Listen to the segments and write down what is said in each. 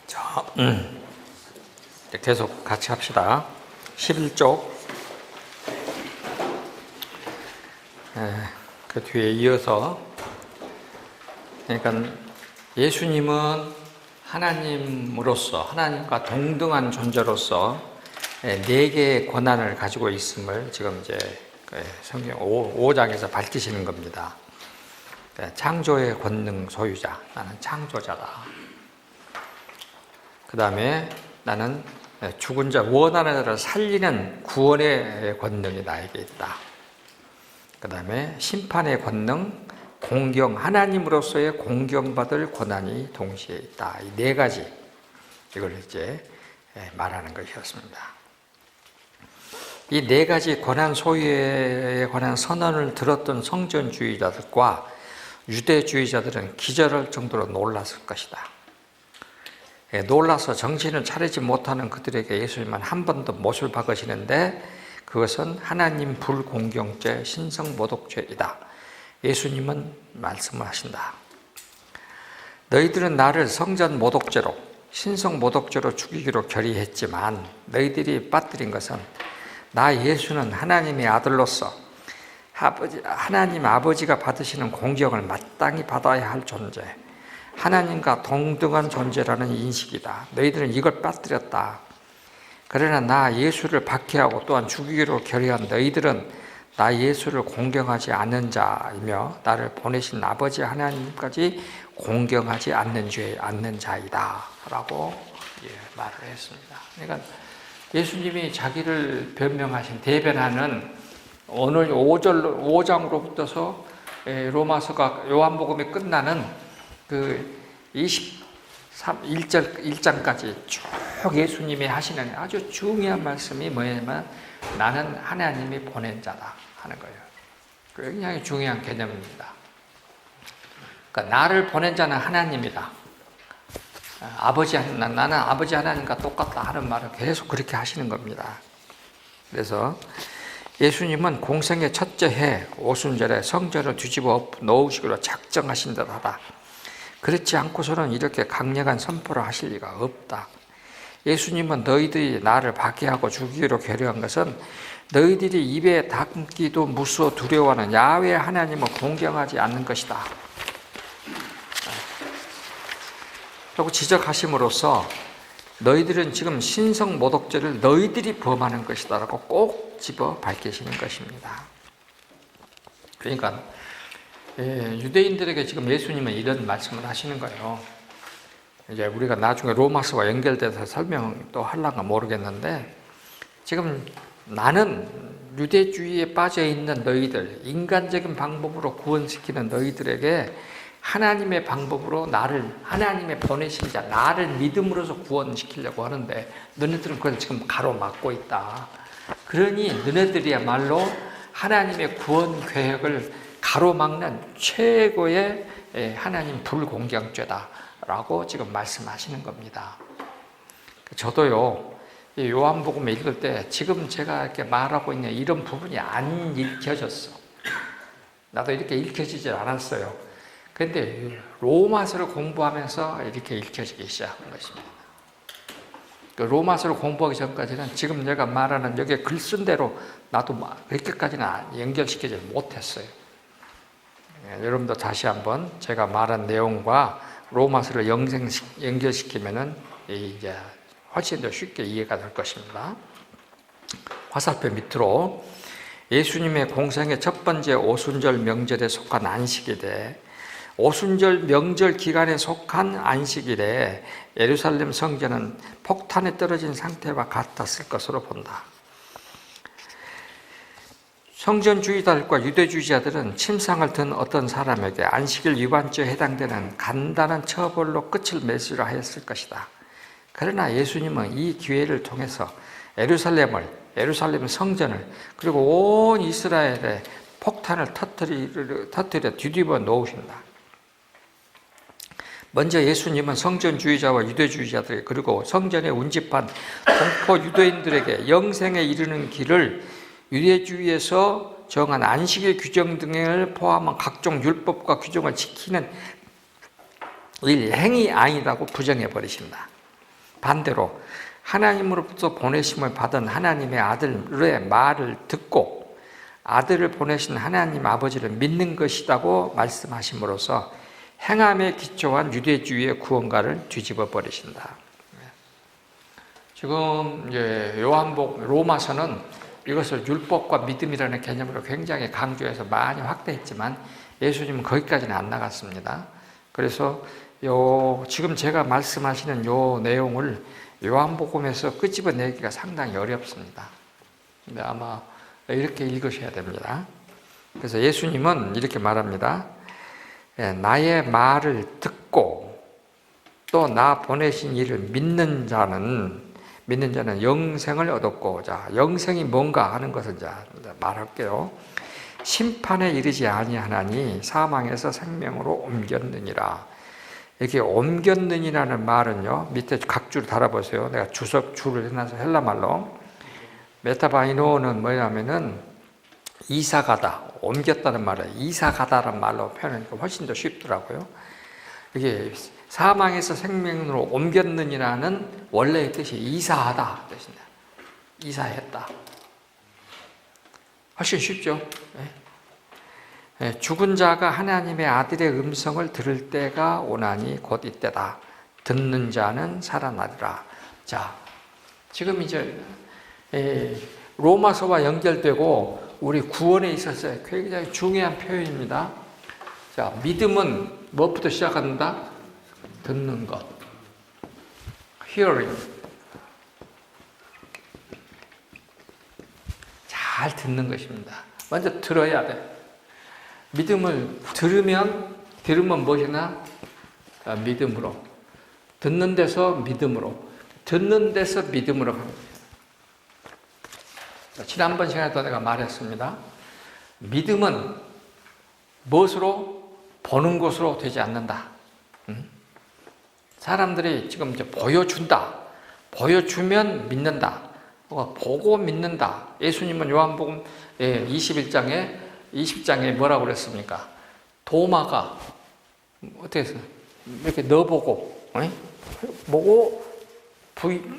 자, 계속 같이 합시다. 11쪽. 그 뒤에 이어서, 그러니까 예수님은 하나님으로서, 하나님과 동등한 존재로서 네 개의 권한을 가지고 있음을 지금 이제 성경 5장에서 밝히시는 겁니다. 창조의 권능 소유자, 나는 창조자다. 그 다음에 나는 죽은 자, 원하는 자를 살리는 구원의 권능이 나에게 있다. 그 다음에 심판의 권능, 공경, 하나님으로서의 공경받을 권한이 동시에 있다. 이 네 가지, 이걸 이제 말하는 것이었습니다. 이 네 가지 권한 소유에 관한 선언을 들었던 성전주의자들과 유대주의자들은 기절할 정도로 놀랐을 것이다. 놀라서 정신을 차리지 못하는 그들에게 예수님은 한 번 더 못을 박으시는데 그것은 하나님 불공경죄, 신성모독죄이다. 예수님은 말씀을 하신다. 너희들은 나를 성전모독죄로, 신성모독죄로 죽이기로 결의했지만 너희들이 빠뜨린 것은 나 예수는 하나님의 아들로서 하나님 아버지가 받으시는 공경을 마땅히 받아야 할 존재, 하나님과 동등한 존재라는 인식이다. 너희들은 이걸 빠뜨렸다. 그러나 나 예수를 박해하고 또한 죽이기로 결의한 너희들은 나 예수를 공경하지 않는 자이며 나를 보내신 아버지 하나님까지 공경하지 않는 자이다 라고 말을 했습니다. 그러니까 예수님이 자기를 대변하는 오늘 5장으로부터서 로마서가 요한복음이 끝나는 그 1장까지 쭉 예수님이 하시는 아주 중요한 말씀이 뭐냐면 나는 하나님이 보낸 자다 하는 거예요. 굉장히 중요한 개념입니다. 그러니까 나를 보낸 자는 하나님이다. 나는 아버지 하나님과 똑같다 하는 말을 계속 그렇게 하시는 겁니다. 그래서 예수님은 공생의 첫째 해 오순절에 성전을 뒤집어 놓으시기로 작정하신 듯하다. 그렇지 않고서는 이렇게 강력한 선포를 하실 리가 없다. 예수님은 너희들이 나를 박해하고 죽이기로 결의한 것은 너희들이 입에 담기도 무서워 두려워하는 야훼 하나님을 공경하지 않는 것이다. 라고 지적하심으로써 너희들은 지금 신성모독죄를 너희들이 범하는 것이다 라고 꼭 집어 밝히시는 것입니다. 그러니까 유대인들에게 지금 예수님은 이런 말씀을 하시는 거예요. 이제 우리가 나중에 로마서와 연결돼서 설명도 하려가 모르겠는데 지금 나는 유대주의에 빠져 있는 너희들, 인간적인 방법으로 구원시키는 너희들에게 하나님의 방법으로 하나님의 보내신 자, 나를 믿음으로서 구원시키려고 하는데 너네들은 그걸 지금 가로막고 있다. 그러니 너네들이야말로 하나님의 구원 계획을 가로막는 최고의 하나님 불공경죄다라고 지금 말씀하시는 겁니다. 저도요, 요한복음 읽을 때 지금 제가 이렇게 말하고 있는 이런 부분이 안 읽혀졌어. 나도 이렇게 읽혀지질 않았어요. 그런데 로마서를 공부하면서 이렇게 읽혀지기 시작한 것입니다. 로마서를 공부하기 전까지는 지금 내가 말하는 여기 글 쓴 대로 나도 그렇게까지는 연결시키지 못했어요. 여러분도 다시 한번 제가 말한 내용과 로마서를 연결시키면은 이제 훨씬 더 쉽게 이해가 될 것입니다. 화살표 밑으로 예수님의 공생의 첫 번째 오순절 명절에 속한 안식일에 오순절 명절 기간에 속한 안식일에 예루살렘 성전은 폭탄에 떨어진 상태와 같았을 것으로 본다. 성전주의자들과 유대주의자들은 침상을 든 어떤 사람에게 안식일 위반죄에 해당되는 간단한 처벌로 끝을 맺으려 하였을 것이다. 그러나 예수님은 이 기회를 통해서 예루살렘 성전을 그리고 온 이스라엘에 폭탄을 터뜨려 뒤집어 놓으신다. 먼저 예수님은 성전주의자와 유대주의자들 그리고 성전에 운집한 동포 유대인들에게 영생에 이르는 길을 유대주의에서 정한 안식일 규정 등을 포함한 각종 율법과 규정을 지키는 일 행위 아니라고 부정해 버리신다. 반대로 하나님으로부터 보내심을 받은 하나님의 아들의 말을 듣고 아들을 보내신 하나님 아버지를 믿는 것이라고 말씀하심으로써 행함에 기초한 유대주의의 구원가를 뒤집어 버리신다. 지금 이제 로마서는 이것을 율법과 믿음이라는 개념으로 굉장히 강조해서 많이 확대했지만 예수님은 거기까지는 안 나갔습니다. 그래서 지금 제가 말씀하시는 요 내용을 요한복음에서 끄집어내기가 상당히 어렵습니다. 근데 아마 이렇게 읽으셔야 됩니다. 그래서 예수님은 이렇게 말합니다. 나의 말을 듣고 또 나 보내신 이를 믿는 자는 영생을 얻었고, 영생이 뭔가 하는 것을 말할게요. 심판에 이르지 아니하나니 사망에서 생명으로 옮겼느니라. 이렇게 옮겼느니라는 말은요, 밑에 각 줄 달아보세요. 내가 줄을 해놔서 헬라말로. 메타바이노는 뭐냐면은 이사가다, 옮겼다는 말을 이사가다라는 말로 표현하니까 훨씬 더 쉽더라고요. 이게 사망에서 생명으로 옮겼느니라는 원래의 뜻이 이사하다 뜻입니다. 이사했다. 훨씬 쉽죠? 죽은 자가 하나님의 아들의 음성을 들을 때가 오나니 곧 이때다. 듣는 자는 살아나리라. 자, 지금 이제 로마서와 연결되고 우리 구원에 있어서 굉장히 중요한 표현입니다. 자, 믿음은 무엇부터 시작한다? 듣는 것. hearing. 잘 듣는 것입니다. 먼저 들어야 돼. 믿음을 들으면 무엇이나 믿음으로. 듣는 데서 믿음으로. 듣는 데서 믿음으로 갑니다. 지난번 시간에도 내가 말했습니다. 믿음은 무엇으로? 보는 것으로 되지 않는다. 사람들이 지금 이제 보여준다. 보여주면 믿는다. 보고 믿는다. 예수님은 요한복음 20장에 뭐라고 그랬습니까? 도마가 어떻게 했어요? 이렇게 넣어보고 보고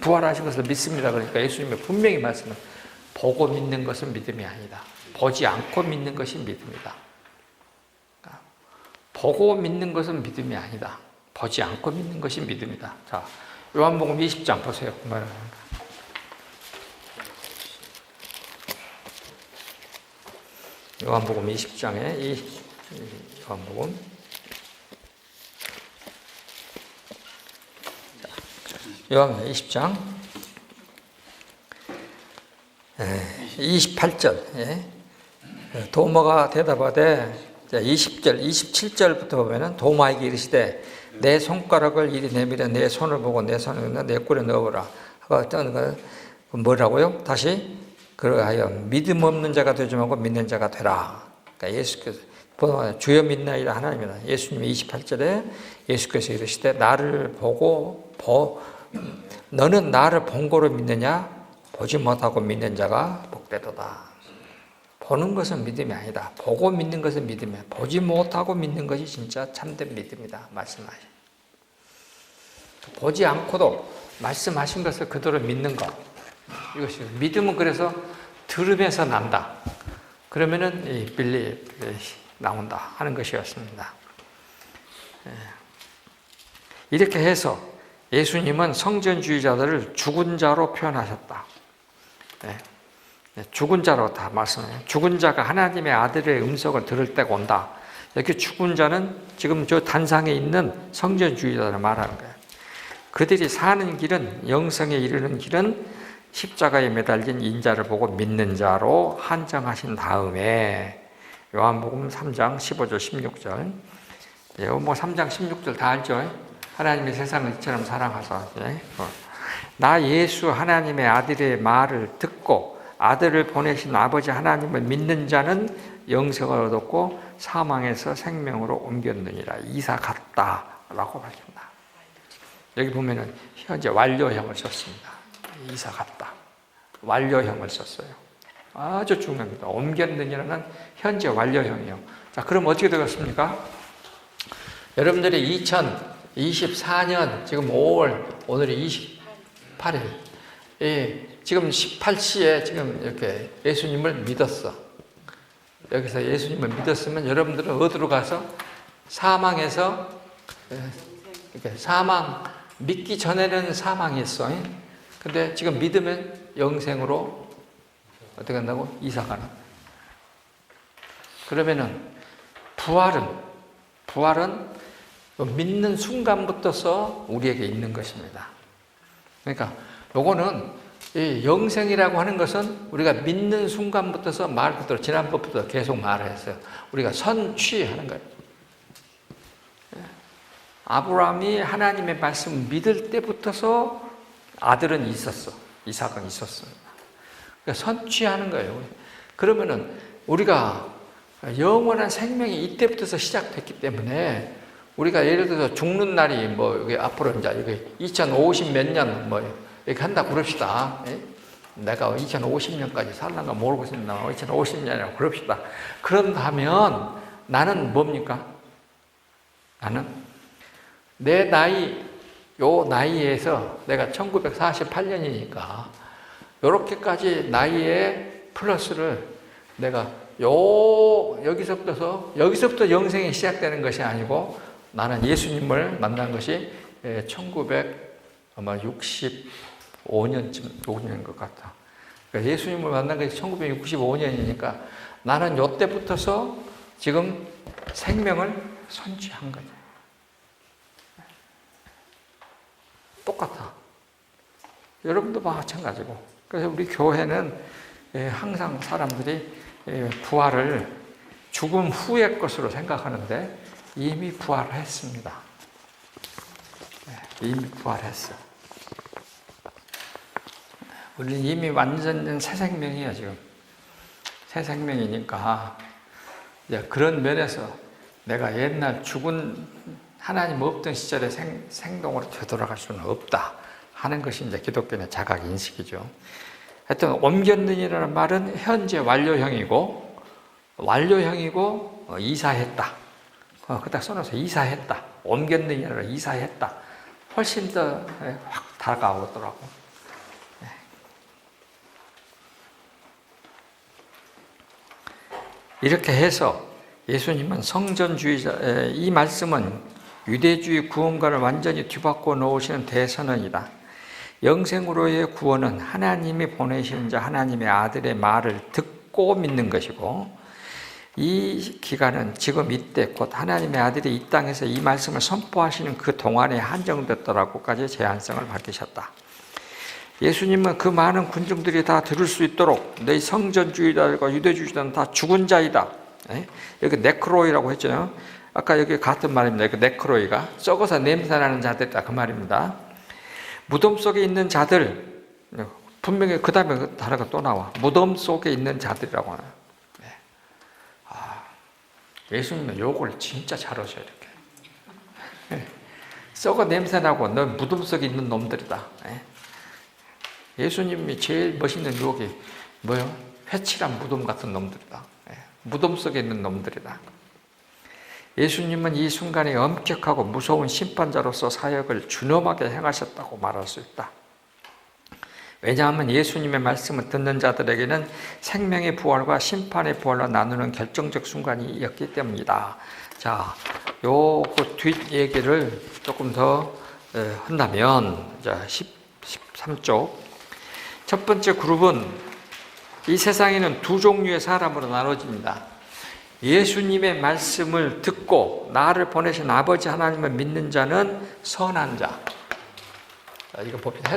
부활하신 것을 믿습니다. 그러니까 예수님이 분명히 말씀은 보고 믿는 것은 믿음이 아니다. 보지 않고 믿는 것이 믿음이다. 보고 믿는 것은 믿음이 아니다. 보지 않고 믿는 것이 믿음이다. 자, 요한복음 20장 보세요. 요한복음 20장에 요한복음 요한복음 20장 28절 도마가 대답하되 20절, 27절부터 보면은 도마에게 이르시되 내 손가락을 이리 내밀어 내 손을 보고 내 손을 내 꿀에 넣어보라. 뭐라고요? 다시 그러하여 믿음 없는 자가 되지 말고 믿는 자가 되라. 그러니까 예수께서 주여 믿나이다 하나님이다. 예수님이 28절에 예수께서 이르시되 나를 보고 너는 나를 본 거로 믿느냐? 보지 못하고 믿는 자가 복되도다. 보는 것은 믿음이 아니다. 보고 믿는 것은 믿음이야. 보지 못하고 믿는 것이 진짜 참된 믿음이다. 말씀하시. 보지 않고도 말씀하신 것을 그대로 믿는 것. 이것이 믿음은 그래서 들으면서 난다. 그러면은 이 빌립 나온다 하는 것이었습니다. 이렇게 해서 예수님은 성전주의자들을 죽은 자로 표현하셨다. 죽은 자로 다 말씀해요. 죽은 자가 하나님의 아들의 음성을 들을 때가 온다. 이렇게 죽은 자는 지금 저 단상에 있는 성전주의자를 말하는 거예요. 그들이 사는 길은, 영생에 이르는 길은 십자가에 매달린 인자를 보고 믿는 자로 한정하신 다음에 요한복음 3장 15절 16절 3장 16절 다 알죠? 하나님이 세상을 이처럼 사랑하사 나 예수 하나님의 아들의 말을 듣고 아들을 보내신 아버지 하나님을 믿는 자는 영생을 얻었고 사망에서 생명으로 옮겼느니라. 이사 갔다라고 밝힌다. 여기 보면은 현재 완료형을 썼습니다. 이사 갔다. 완료형을 썼어요. 아주 중요합니다. 옮겼느니라는 현재 완료형이요. 자, 그럼 어떻게 되겠습니까? 여러분들이 2024년 지금 5월 오늘이 8일. 지금 18시에 지금 이렇게 예수님을 믿었어. 여기서 예수님을 믿었으면 여러분들은 어디로 가서 사망해서, 이렇게 믿기 전에는 사망했어. 근데 지금 믿으면 영생으로 어떻게 한다고? 이사가는. 그러면은 부활은 믿는 순간부터서 우리에게 있는 것입니다. 그러니까 요거는 이 영생이라고 하는 것은 우리가 믿는 순간부터서 말 그대로 지난번부터 계속 말했어요. 우리가 선취하는 거예요. 아브라함이 하나님의 말씀을 믿을 때부터서 아들은 있었어. 이삭은 있었습니다. 그러니까 선취하는 거예요. 그러면은 우리가 영원한 생명이 이때부터 시작됐기 때문에 우리가 예를 들어서 죽는 날이 뭐 여기 앞으로 이제 여기 2050 몇 년 뭐 이렇게 한다고 그럽시다. 내가 2050년까지 살란가 모르겠습니다. 2050년이라고 그럽시다. 그런다면 나는 뭡니까? 나는 내 나이, 요 나이에서 내가 1948년이니까 요렇게까지 나이에 플러스를 내가 여기서부터 영생이 시작되는 것이 아니고 나는 예수님을 만난 것이 1965년쯤, 5년인 것 같아. 그러니까 예수님을 만난 것이 1965년이니까 나는 요때부터서 지금 생명을 선취한 거죠. 똑같아. 여러분도 마찬가지고. 그래서 우리 교회는 항상 사람들이 부활을 죽음 후의 것으로 생각하는데 이미 부활했습니다. 이미 부활했어. 우리는 이미 완전한 새 생명이에요, 지금. 새 생명이니까 이제 그런 면에서 내가 옛날 죽은 하나님 없던 시절의 생동으로 되돌아갈 수는 없다 하는 것이 이제 기독교의 자각 인식이죠. 하여튼 옮겼느니라는 말은 현재 완료형이고 이사했다. 그딱 써놔서 이사했다. 옮겼느니라 이사했다. 훨씬 더 확 다가오더라고. 이렇게 해서 예수님은 성전주의자, 이 말씀은 유대주의 구원과를 완전히 뒤바꿔 놓으시는 대선언이다. 영생으로의 구원은 하나님이 보내신 자 하나님의 아들의 말을 듣고 믿는 것이고 이 기간은 지금 이때 곧 하나님의 아들이 이 땅에서 이 말씀을 선포하시는 그 동안에 한정됐더라고까지 제한성을 밝히셨다. 예수님은 그 많은 군중들이 다 들을 수 있도록 너희 성전주의자들과 유대주의자는 다 죽은 자이다. 여기 네크로이라고 했잖아요. 아까 여기 같은 말입니다. 여기 네크로이가 썩어서 냄새나는 자들이다 그 말입니다. 무덤 속에 있는 자들, 분명히 그 다음에 그 단어가 또 나와. 무덤 속에 있는 자들이라고 하나요. 예수님은 요걸 진짜 잘하셔요, 이렇게. 썩어 냄새나고 너 무덤 속에 있는 놈들이다. 예수님이 제일 멋있는 유혹이 뭐요? 회칠한 무덤 같은 놈들이다. 무덤 속에 있는 놈들이다. 예수님은 이 순간에 엄격하고 무서운 심판자로서 사역을 준엄하게 행하셨다고 말할 수 있다. 왜냐하면 예수님의 말씀을 듣는 자들에게는 생명의 부활과 심판의 부활로 나누는 결정적 순간이었기 때문이다. 자, 그 뒷 얘기를 조금 더 한다면, 자, 13쪽. 첫 번째 그룹은 이 세상에는 두 종류의 사람으로 나눠집니다. 예수님의 말씀을 듣고 나를 보내신 아버지 하나님을 믿는 자는 선한 자. 이거 봅시다.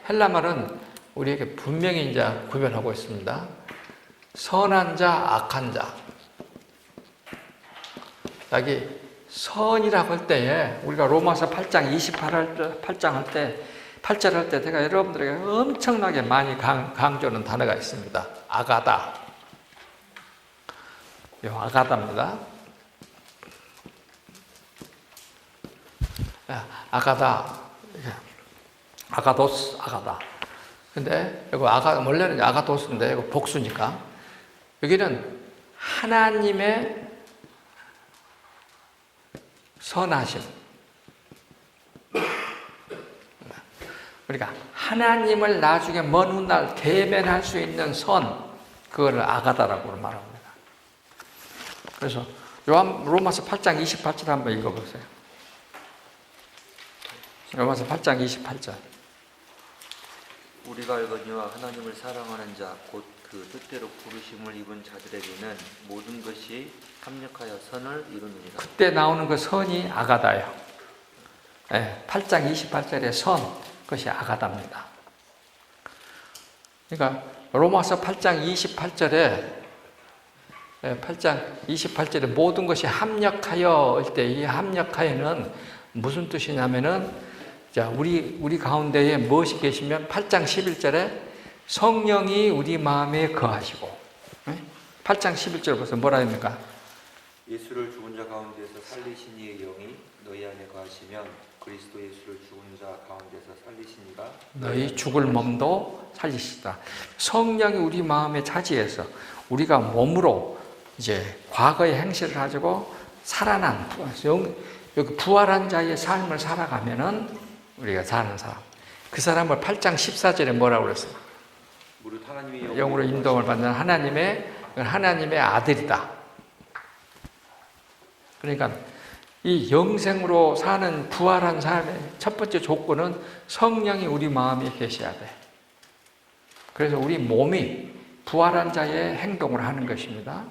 헬라말은 우리에게 분명히 이제 구별하고 있습니다. 선한 자, 악한 자. 여기 선이라고 할 때에 우리가 로마서 8장 28장 할 때 8절 할 때 제가 여러분들에게 엄청나게 많이 강조하는 단어가 있습니다. 아가다. 요 아가다입니다. 아가다. 아가도스, 아가다. 근데 이거 원래는 아가도스인데 이거 복수니까. 여기는 하나님의 선하심. 그러니까 하나님을 나중에 먼 훗날 대면할 수 있는 선, 그거를 아가다라고 말합니다. 그래서 로마서 8장 28절 한번 읽어보세요. 로마서 8장 28절. 우리가 알거니와 하나님을 사랑하는 자 곧 그 뜻대로 부르심을 입은 자들에게는 모든 것이 합력하여 선을 이루느니라. 그때 나오는 그 선이 아가다예요. 8장 28절의 선, 그것이 아가다입니다. 그러니까 로마서 8장 28절에 모든 것이 합력하여 할 때 이 합력하여는 무슨 뜻이냐면은, 자, 우리 가운데에 무엇이 계시면 8장 11절에 성령이 우리 마음에 거하시고, 8장 11절 보세요. 뭐라 합니까? 예수를 죽은 자 가운데서 살리신 이의 영이 너희 안에 거하시면 그리스도 예수를 죽은 자 가운데서 살리신 이가 너희 죽을 몸도 살리시다. 성령이 우리 마음에 차지해서 우리가 몸으로 이제 과거의 행실을 가지고 살아난 여기 부활한 자의 삶을 살아가면은 우리가 사는 사람. 그 사람을 8장 14절에 뭐라고 그랬어요? 무릇 하나님의 영으로 인도를 받는 하나님의 아들이다. 그러니까 이 영생으로 사는 부활한 삶의 첫 번째 조건은 성령이 우리 마음에 계셔야 돼. 그래서 우리 몸이 부활한 자의 행동을 하는 것입니다.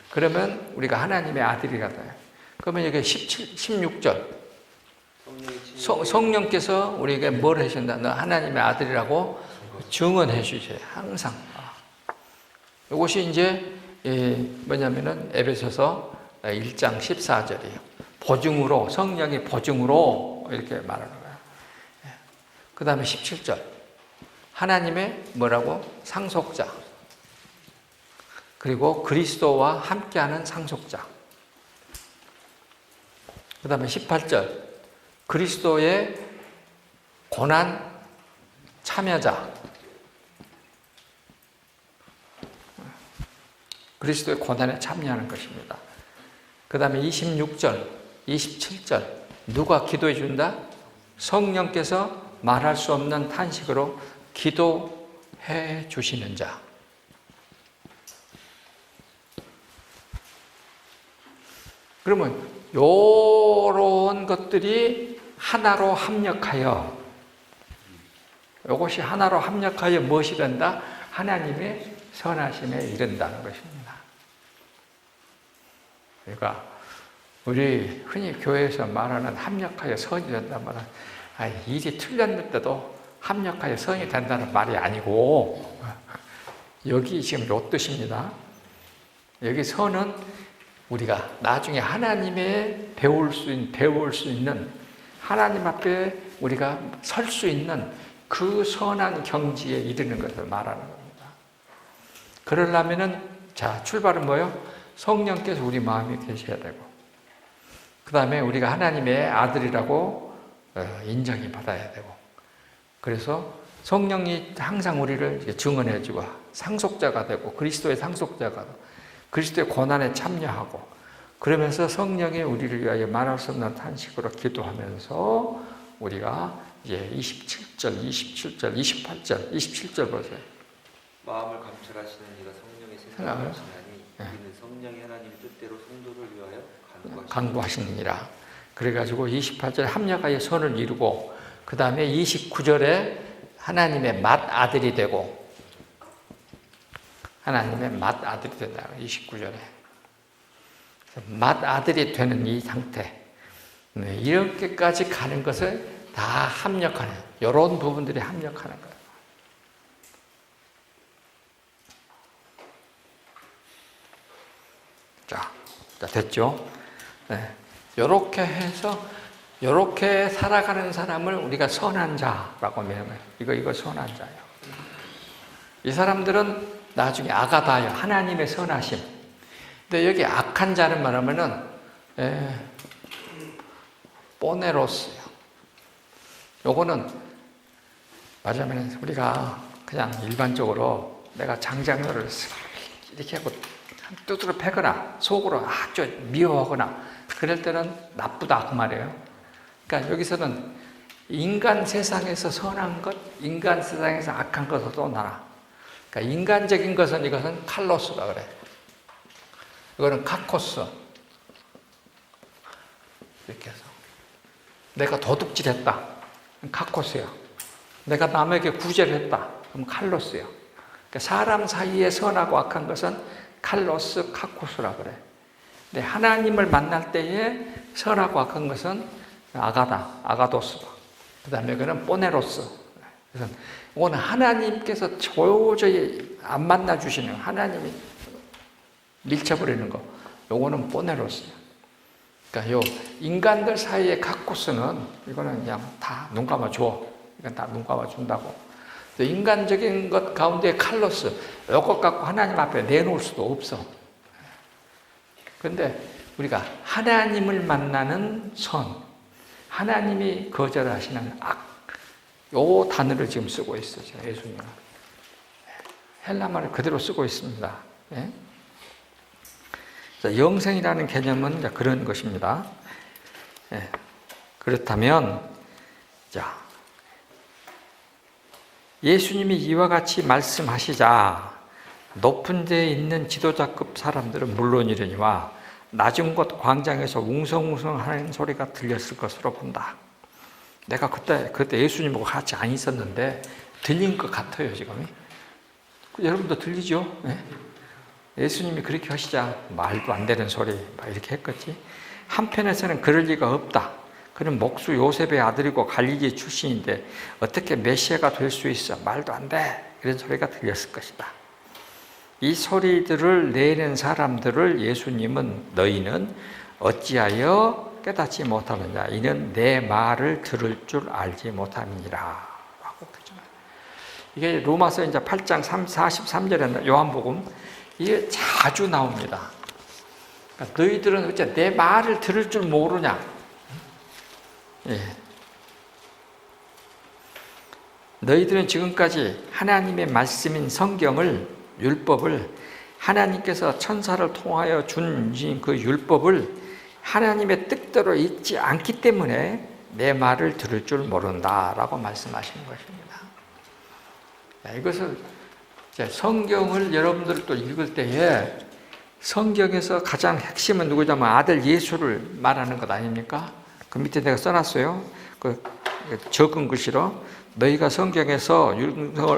그러면 우리가 하나님의 아들이가 돼요. 그러면 여기 16절. 성령께서 우리에게 뭘 하신다? 너 하나님의 아들이라고 증언해 주세요. 항상. 이것이 이제 뭐냐면은 에베소서 1장 14절이에요. 보증으로, 성령의 보증으로 이렇게 말하는 거예요. 그 다음에 17절. 하나님의 뭐라고? 상속자. 그리고 그리스도와 함께하는 상속자. 그 다음에 18절. 그리스도의 고난 참여자. 그리스도의 고난에 참여하는 것입니다. 그 다음에 26절, 27절. 누가 기도해 준다? 성령께서 말할 수 없는 탄식으로 기도해 주시는 자. 그러면 요런 것들이 하나로 합력하여, 이것이 하나로 합력하여 무엇이 된다? 하나님의 선하심에 이른다는 것입니다. 그러니까 우리 흔히 교회에서 말하는 합력하여 선이 된다는 말은 일이 틀렸는데도 합력하여 선이 된다는 말이 아니고, 여기 지금 요 뜻입니다. 여기 선은 우리가 나중에 하나님의 배울 수 있는, 하나님 앞에 우리가 설 수 있는 그 선한 경지에 이르는 것을 말하는 겁니다. 그러려면은, 자, 출발은 뭐예요? 성령께서 우리 마음에 계셔야 되고, 그 다음에 우리가 하나님의 아들이라고 인정이 받아야 되고, 그래서 성령이 항상 우리를 증언해주고 상속자가 되고, 그리스도의 상속자가 되고, 그리스도의 고난에 참여하고, 그러면서 성령이 우리를 위하여 말할 수 없는 탄식으로 기도하면서 우리가 이제 27절, 28절, 27절 보세요. 마음을 감찰하시는 이가 성령의 생각을 하시나니 이는 성령이 하나님 뜻대로 성도를 위하여 간구하시느니라. 그래가지고 28절에 합력하여 선을 이루고, 그 다음에 29절에 하나님의 맏아들이 되고, 하나님의 맏아들이 된다. 29절에 맏아들이 되는 이 상태, 이렇게까지 가는 것을 다 합력하는, 이런 부분들이 합력하는 거예요. 자, 됐죠? 네. 이렇게 해서 이렇게 살아가는 사람을 우리가 선한 자라고 명해요. 이거 선한 자예요. 이 사람들은 나중에 아가다요, 하나님의 선하심. 근데 여기 악한 자는 말하면은 뽀네로스요. 요거는 말하자면 우리가 그냥 일반적으로 내가 장작열을 이렇게 하고 뚜드러 패거나 속으로 아주 미워하거나 그럴 때는 나쁘다 그 말이에요. 그러니까 여기서는 인간 세상에서 선한 것, 인간 세상에서 악한 것을 또 나눠. 그러니까 인간적인 것은 이것은 칼로스라 그래. 이거는 카코스. 이렇게 해서 내가 도둑질했다. 그럼 카코스야. 내가 남에게 구제를 했다. 그럼 칼로스야. 그러니까 사람 사이에 선하고 악한 것은 칼로스, 카코스라 그래. 근데 하나님을 만날 때에 선하고 악한 것은 아가다, 아가도스다. 그 다음에 그는 포네로스. 그래서 이거는 하나님께서 도저히 안 만나주시는, 하나님이 밀쳐버리는 거. 요거는 포네로스야. 그러니까 요 인간들 사이의 카코스는 이거는 그냥 다 눈 감아줘. 이건 다 눈 감아준다고. 인간적인 것 가운데 칼로스, 요것 갖고 하나님 앞에 내놓을 수도 없어. 그런데 우리가 하나님을 만나는 선, 하나님이 거절하시는 악, 요 단어를 지금 쓰고 있어요. 예수님은. 헬라말을 그대로 쓰고 있습니다. 예? 자, 영생이라는 개념은 이제 그런 것입니다. 예. 그렇다면, 자, 예수님이 이와 같이 말씀하시자 높은 데에 있는 지도자급 사람들은 물론이려니와 낮은 곳 광장에서 웅성웅성 하는 소리가 들렸을 것으로 본다. 내가 그때 예수님하고 같이 안 있었는데 들린 것 같아요, 지금. 여러분도 들리죠? 네? 예수님이 그렇게 하시자 말도 안 되는 소리 막 이렇게 했겠지. 한편에서는 그럴 리가 없다. 그는 목수 요셉의 아들이고 갈릴리 출신인데 어떻게 메시아가 될 수 있어? 말도 안 돼. 이런 소리가 들렸을 것이다. 이 소리들을 내는 사람들을 예수님은 너희는 어찌하여 깨닫지 못하느냐? 이는 내 말을 들을 줄 알지 못함이니라. 이게 로마서 이제 8장 43절에 요한복음 이게 자주 나옵니다. 그러니까 너희들은 어째 내 말을 들을 줄 모르냐? 예. 너희들은 지금까지 하나님의 말씀인 성경을, 율법을, 하나님께서 천사를 통하여 준 그 율법을 하나님의 뜻대로 읽지 않기 때문에 내 말을 들을 줄 모른다라고 말씀하시는 것입니다. 이것을 성경을 여러분들 또 읽을 때에 성경에서 가장 핵심은 누구냐면 아들 예수를 말하는 것 아닙니까? 그 밑에 내가 써놨어요. 그 적은 글씨로 너희가 성경에서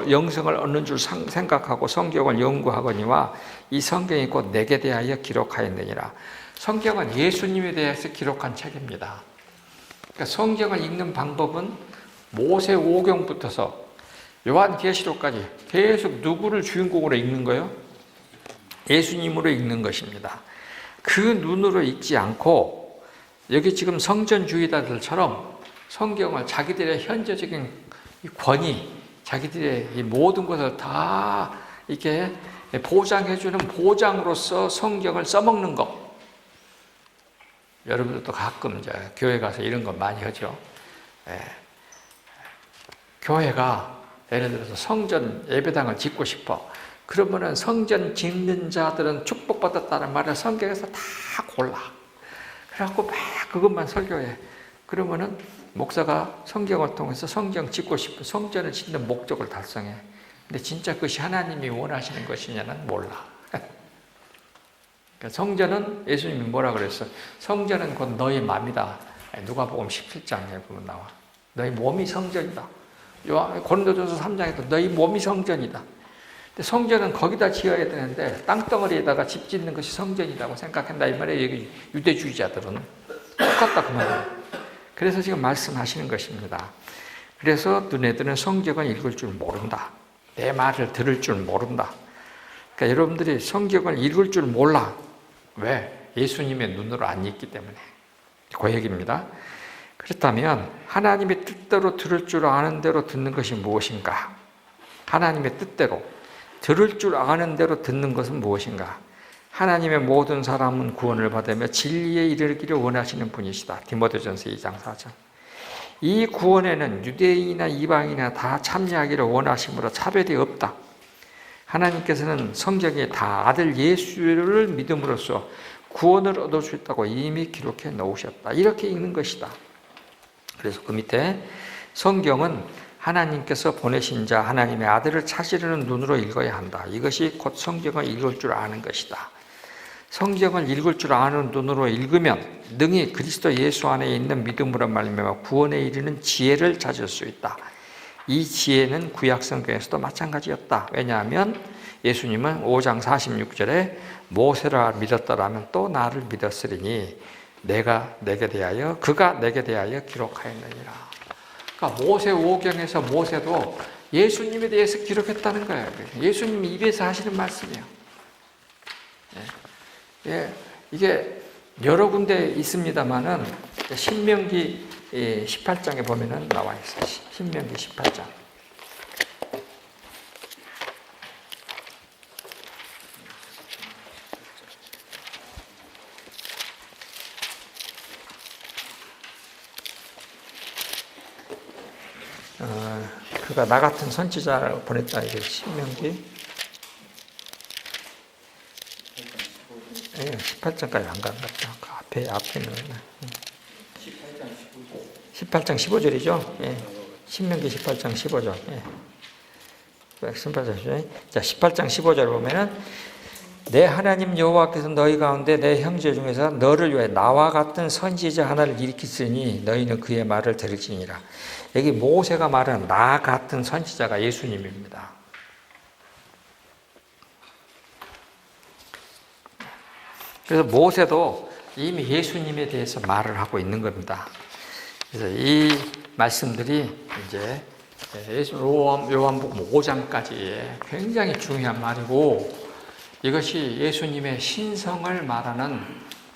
영생을 얻는 줄 생각하고 성경을 연구하거니와 이 성경이 곧 내게 대하여 기록하였느니라. 성경은 예수님에 대해서 기록한 책입니다. 그러니까 성경을 읽는 방법은 모세오경부터서 요한계시록까지 계속 누구를 주인공으로 읽는 거예요? 예수님으로 읽는 것입니다. 그 눈으로 읽지 않고 여기 지금 성전주의자들처럼 성경을 자기들의 현재적인 권위, 자기들의 이 모든 것을 다 이렇게 보장해주는 보장으로서 성경을 써먹는 것. 여러분들도 가끔 이제 교회 가서 이런 거 많이 하죠. 교회가 예를 들어서 성전 예배당을 짓고 싶어. 그러면은 성전 짓는 자들은 축복받았다는 말을 성경에서 다 골라. 그래갖고 막 그것만 설교해. 그러면은 목사가 성경을 통해서 성경 짓고 싶은 성전을 짓는 목적을 달성해. 근데 진짜 그것이 하나님이 원하시는 것이냐는 몰라. 그러니까 성전은 예수님이 뭐라 그랬어? 성전은 곧 너희 마음이다. 누가복음 17장에 보면 나와. 너희 몸이 성전이다. 고린도전서 3장에도 너희 몸이 성전이다. 근데 성전은 거기다 지어야 되는데 땅덩어리에다가 집 짓는 것이 성전이라고 생각한다 이 말이에요. 여기 유대주의자들은 똑같다 그 말이에요. 그래서 지금 말씀하시는 것입니다. 그래서 너네들은 성경을 읽을 줄 모른다. 내 말을 들을 줄 모른다. 그러니까 여러분들이 성경을 읽을 줄 몰라. 왜? 예수님의 눈으로 안 읽기 때문에. 그 얘기입니다. 그렇다면 하나님의 뜻대로 들을 줄 아는 대로 듣는 것이 무엇인가? 하나님의 뜻대로 들을 줄 아는 대로 듣는 것은 무엇인가? 하나님의 모든 사람은 구원을 받으며 진리에 이르기를 원하시는 분이시다. 디모데전서 2장 4절. 이 구원에는 유대인이나 이방인이나 다 참여하기를 원하심으로 차별이 없다. 하나님께서는 성경에 다 아들 예수를 믿음으로써 구원을 얻을 수 있다고 이미 기록해 놓으셨다. 이렇게 읽는 것이다. 그래서 그 밑에 성경은 하나님께서 보내신 자 하나님의 아들을 찾으려는 눈으로 읽어야 한다. 이것이 곧 성경을 읽을 줄 아는 것이다. 성경을 읽을 줄 아는 눈으로 읽으면 능히 그리스도 예수 안에 있는 믿음으로 말미암아 구원에 이르는 지혜를 찾을 수 있다. 이 지혜는 구약 성경에서도 마찬가지였다. 왜냐하면 예수님은 5장 46절에 모세를 믿었더라면 또 나를 믿었으리니 그가 내게 대하여 기록하였느니라. 그러니까 모세오경에서 모세도 예수님에 대해서 기록했다는 거예요. 예수님 입에서 하시는 말씀이에요. 이게 여러 군데 있습니다만은 신명기 18장에 보면은 나와 있어요. 신명기 18장. 그가 나 같은 선지자를 보냈다. 이게 신명기 18장까지 안 간 것 같다. 그 앞에는 18장 15절이죠. 예. 신명기 18장 15절. 예. 18장 15절 보면은 내 하나님 여호와께서 너희 가운데 내 형제 중에서 너를 위해 나와 같은 선지자 하나를 일으키시니 너희는 그의 말을 들을지니라. 여기 모세가 말하는 나 같은 선지자가 예수님입니다. 그래서 모세도 이미 예수님에 대해서 말을 하고 있는 겁니다. 그래서 이 말씀들이 이제 요한복음 5장까지 굉장히 중요한 말이고, 이것이 예수님의 신성을 말하는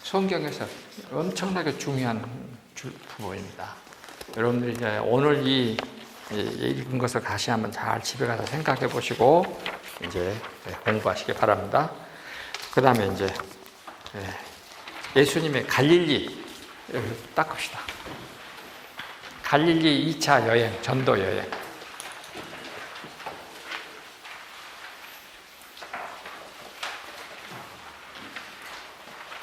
성경에서 엄청나게 중요한 부분입니다. 여러분들이 이제 오늘 이 읽은 것을 다시 한번 잘 집에 가서 생각해 보시고 이제 공부하시기 바랍니다. 그 다음에 이제 예수님의 갈릴리 닦읍시다. 갈릴리 2차 여행, 전도 여행.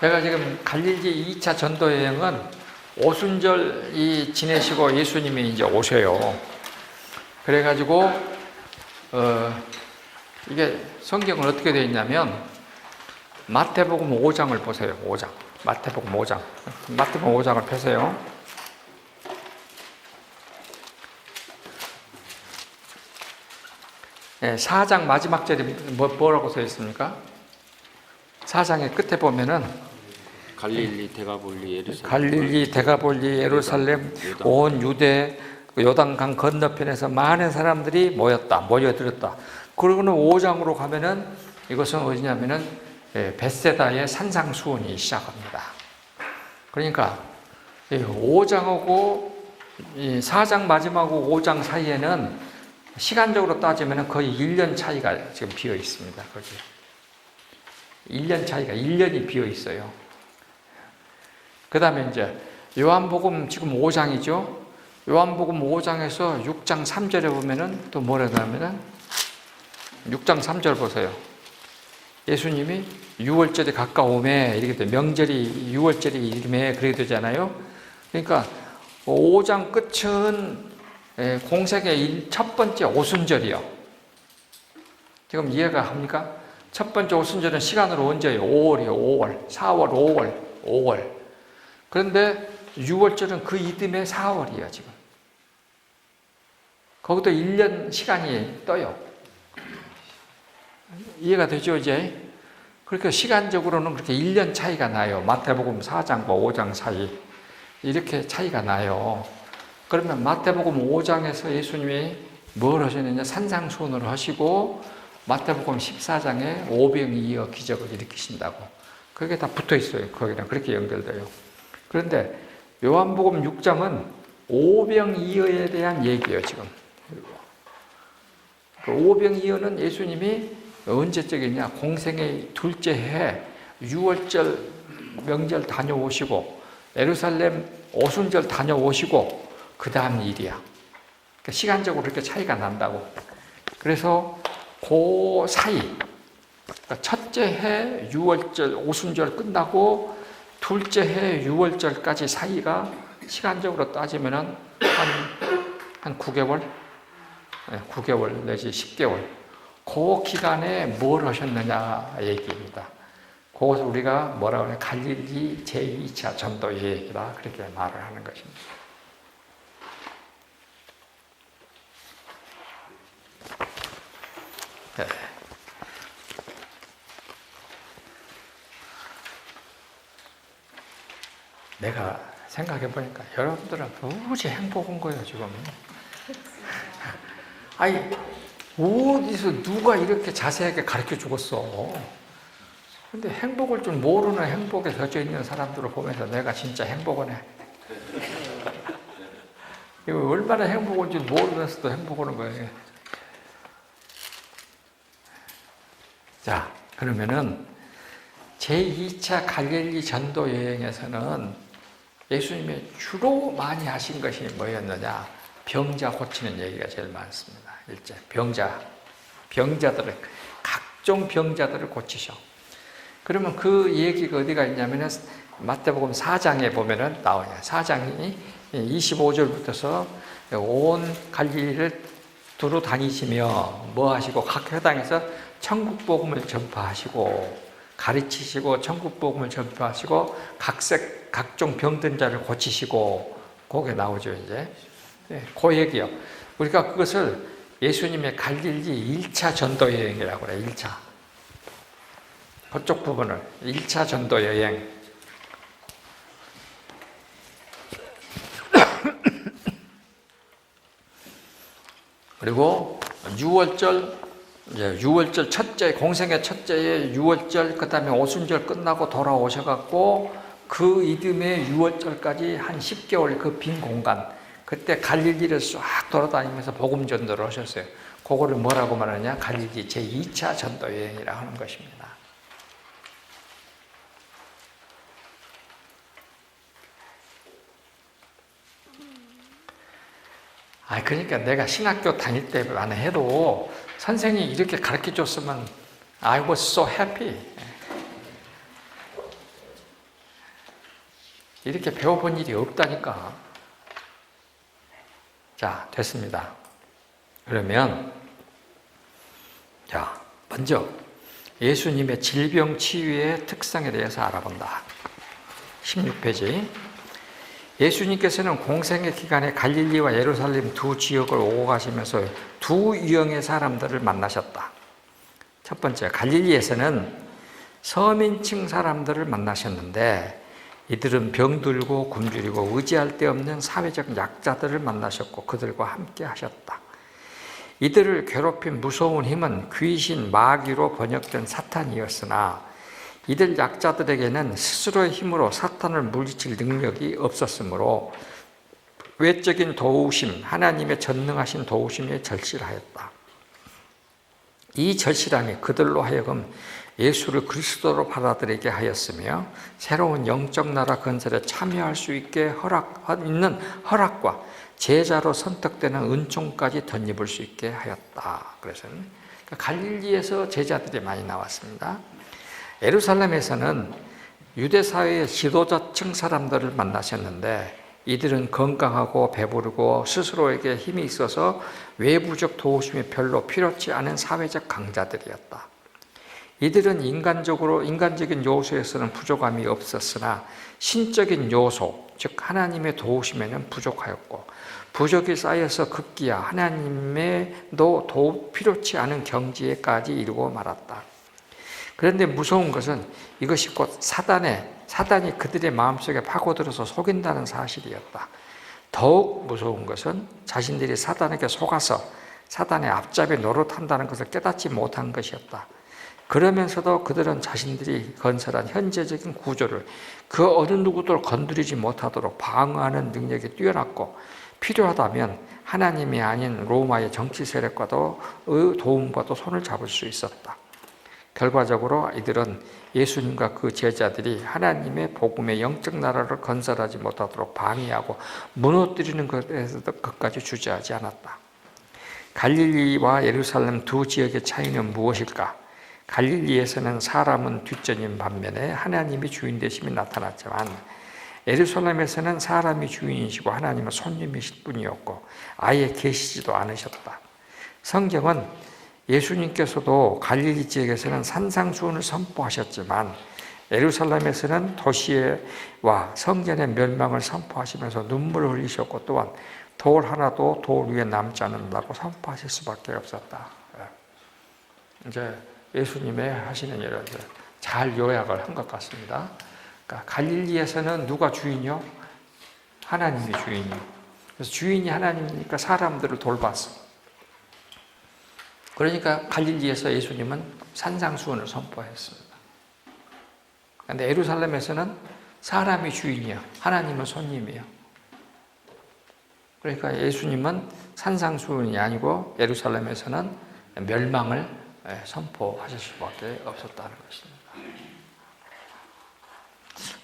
제가 지금 갈릴리 2차 전도 여행은 오순절이 지내시고 예수님이 이제 오셔요. 그래가지고 이게 성경은 어떻게 되어 있냐면 마태복음 5장을 보세요. 5장. 마태복음 5장. 마태복음 5장을 펴세요. 네, 4장 마지막 절이 뭐라고 써 있습니까? 4장의 끝에 보면은 갈릴리, 데가볼리, 예루살렘, 온 유대, 요단강 건너편에서 많은 사람들이 모여들었다. 그러고는 5장으로 가면은 이것은 어디냐면은 벳세다의 산상수훈이 시작합니다. 그러니까 5장하고 4장 마지막하고 5장 사이에는 시간적으로 따지면 거의 1년 차이가 지금 비어 있습니다. 거기 1년 차이가 1년이 비어 있어요. 그 다음에 이제 요한복음 지금 5장이죠. 요한복음 5장에서 6장 3절에 보면은 또 뭐라고 하면은 6장 3절 보세요. 예수님이 6월절이 가까우매 이렇게 돼. 명절이 6월절이 이름에 그렇게 되잖아요. 그러니까 5장 끝은 공생의 첫 번째 오순절이요. 지금 이해가 합니까? 첫 번째 오순절은 시간으로 언제예요? 5월이요. 5월, 4월, 5월. 그런데 6월절은 그 이듬해 4월이에요. 지금. 거기도 1년 시간이 떠요. 이해가 되죠, 이제? 그렇게 시간적으로는 그렇게 1년 차이가 나요. 마태복음 4장과 5장 사이. 이렇게 차이가 나요. 그러면 마태복음 5장에서 예수님이 뭘 하셨느냐? 산상수훈을 하시고, 마태복음 14장에 오병이어 기적을 일으키신다고. 그게 다 붙어 있어요. 거기랑 그렇게 연결돼요. 그런데 요한복음 6장은 오병이어에 대한 얘기예요, 지금. 그 오병이어는 예수님이 언제적이냐? 공생의 둘째 해 6월절 명절 다녀오시고 예루살렘 오순절 다녀오시고 그 다음 일이야. 그러니까 시간적으로 그렇게 차이가 난다고. 그래서 그 사이, 그러니까 첫째 해 6월절 오순절 끝나고 둘째 해 6월절까지 사이가 시간적으로 따지면은 한 한 9개월? 9개월 내지 10개월. 그 기간에 뭘 하셨느냐 얘기입니다. 그것을 우리가 뭐라고 하냐, 갈릴리 제2차 전도 여행이다, 그렇게 말을 하는 것입니다. 네. 내가 생각해 보니까 여러분들은 무지 행복한 거예요, 지금. 아니, 어디서 누가 이렇게 자세하게 가르쳐 주겠어. 근데 행복을 좀 모르는 행복에 젖어 있는 사람들을 보면서 내가 진짜 행복하네. 이거 얼마나 행복한지 모르면서도 행복하는 거예요. 자, 그러면은 제2차 갈릴리 전도 여행에서는 예수님이 주로 많이 하신 것이 뭐였느냐? 병자 고치는 얘기가 제일 많습니다. 일제 병자들을, 각종 병자들을 고치셔. 그러면 그 얘기가 어디가 있냐면은 마태복음 4장에 보면은 나와요. 4장이 25절부터서 온 갈릴리를 두루 다니시며 뭐 하시고 각 회당에서 천국 복음을 전파하시고 가르치시고 천국 복음을 전파하시고 각종 병든 자를 고치시고, 그게 나오죠 이제. 그 얘기요. 우리가 그것을 예수님의 갈릴리 1차 전도 여행이라고 그래요. 1차. 그쪽 부분을 1차 전도 여행. 그리고 6월절 첫째, 공생의 첫째에 6월절, 그 다음에 오순절 끝나고 돌아오셔갖고 그 이듬해 6월절까지 한 10개월 그 빈 공간, 그때 갈릴리를 쫙 돌아다니면서 복음 전도를 하셨어요. 그거를 뭐라고 말하냐? 갈릴리 제2차 전도 여행이라 하는 것입니다. 그러니까 내가 신학교 다닐 때만 해도 선생님이 이렇게 가르쳐 줬으면 I was so happy. 이렇게 배워본 일이 없다니까. 자, 됐습니다. 그러면 자, 먼저 예수님의 질병 치유의 특성에 대해서 알아본다. 16페이지. 예수님께서는 공생의 기간에 갈릴리와 예루살렘 두 지역을 오고 가시면서 두 유형의 사람들을 만나셨다. 첫 번째, 갈릴리에서는 서민층 사람들을 만나셨는데 이들은 병들고 굶주리고 의지할 데 없는 사회적 약자들을 만나셨고 그들과 함께 하셨다. 이들을 괴롭힌 무서운 힘은 귀신, 마귀로 번역된 사탄이었으나 이들 약자들에게는 스스로의 힘으로 사탄을 물리칠 능력이 없었으므로 외적인 도우심, 하나님의 전능하신 도우심에 절실하였다. 이 절실함이 그들로 하여금 예수를 그리스도로 받아들이게 하였으며 새로운 영적 나라 건설에 참여할 수 있게 있는 허락과 제자로 선택되는 은총까지 덧입을 수 있게 하였다. 그래서 갈릴리에서 제자들이 많이 나왔습니다. 예루살렘에서는 유대사회의 지도자층 사람들을 만나셨는데 이들은 건강하고 배부르고 스스로에게 힘이 있어서 외부적 도우심이 별로 필요치 않은 사회적 강자들이었다. 이들은 인간적인 요소에서는 부족함이 없었으나 신적인 요소, 즉 하나님의 도우심에는 부족하였고 부족이 쌓여서 급기야 하나님의도 필요치 않은 경지에까지 이르고 말았다. 그런데 무서운 것은 이것이 곧 사단이 그들의 마음속에 파고들어서 속인다는 사실이었다. 더욱 무서운 것은 자신들이 사단에게 속아서 사단의 앞잡이 노릇한다는 것을 깨닫지 못한 것이었다. 그러면서도 그들은 자신들이 건설한 현재적인 구조를 그 어느 누구도 건드리지 못하도록 방어하는 능력이 뛰어났고 필요하다면 하나님이 아닌 로마의 정치 세력과도 도움과도 손을 잡을 수 있었다. 결과적으로 이들은 예수님과 그 제자들이 하나님의 복음의 영적 나라를 건설하지 못하도록 방해하고 무너뜨리는 것까지 주저하지 않았다. 갈릴리와 예루살렘 두 지역의 차이는 무엇일까? 갈릴리에서는 사람은 뒷전인 반면에 하나님이 주인 되심이 나타났지만 예루살렘에서는 사람이 주인이시고 하나님은 손님이실 뿐이었고 아예 계시지도 않으셨다. 성경은 예수님께서도 갈릴리 지역에서는 산상수훈을 선포하셨지만 예루살렘에서는 도시와 성전의 멸망을 선포하시면서 눈물을 흘리셨고 또한 돌 하나도 돌 위에 남지 않는다고 선포하실 수밖에 없었다. 이제 예수님의 하시는 일을 잘 요약을 한 것 같습니다. 그러니까 갈릴리에서는 누가 주인이요? 하나님이 주인이요. 그래서 주인이 하나님이니까 사람들을 돌봤어. 그러니까 갈릴리에서 예수님은 산상수훈을 선포했습니다. 그런데 예루살렘에서는 사람이 주인이요, 하나님은 손님이요. 그러니까 예수님은 산상수훈이 아니고 예루살렘에서는 멸망을 선포하실 수밖에 없었다는 것입니다.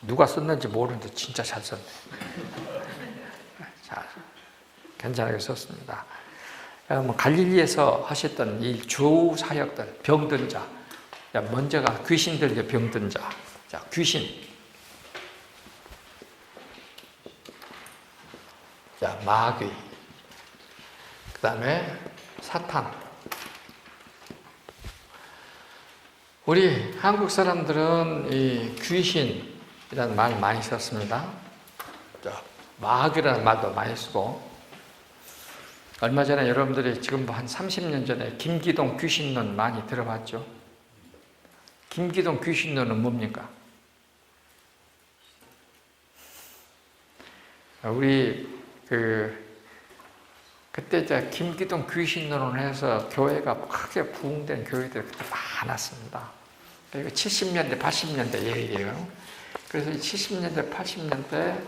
누가 썼는지 모르는데 진짜 잘 썼네. 자, 괜찮게 썼습니다. 갈릴리에서 하셨던 이 주 사역들, 병든 자, 먼저가 귀신들에게 병든 자, 자 귀신, 자 마귀, 그 다음에 사탄. 우리 한국 사람들은 이 귀신이라는 말 많이 썼습니다. 마귀라는 말도 많이 쓰고, 얼마 전에 여러분들이 지금 한 30년 전에 김기동 귀신론 많이 들어봤죠? 김기동 귀신론은 뭡니까? 우리 그때 이제 김기동 귀신론을 해서 교회가 크게 부흥된 교회들이 그때 많았습니다. 이거 70년대, 80년대 얘기예요. 그래서 70년대, 80년대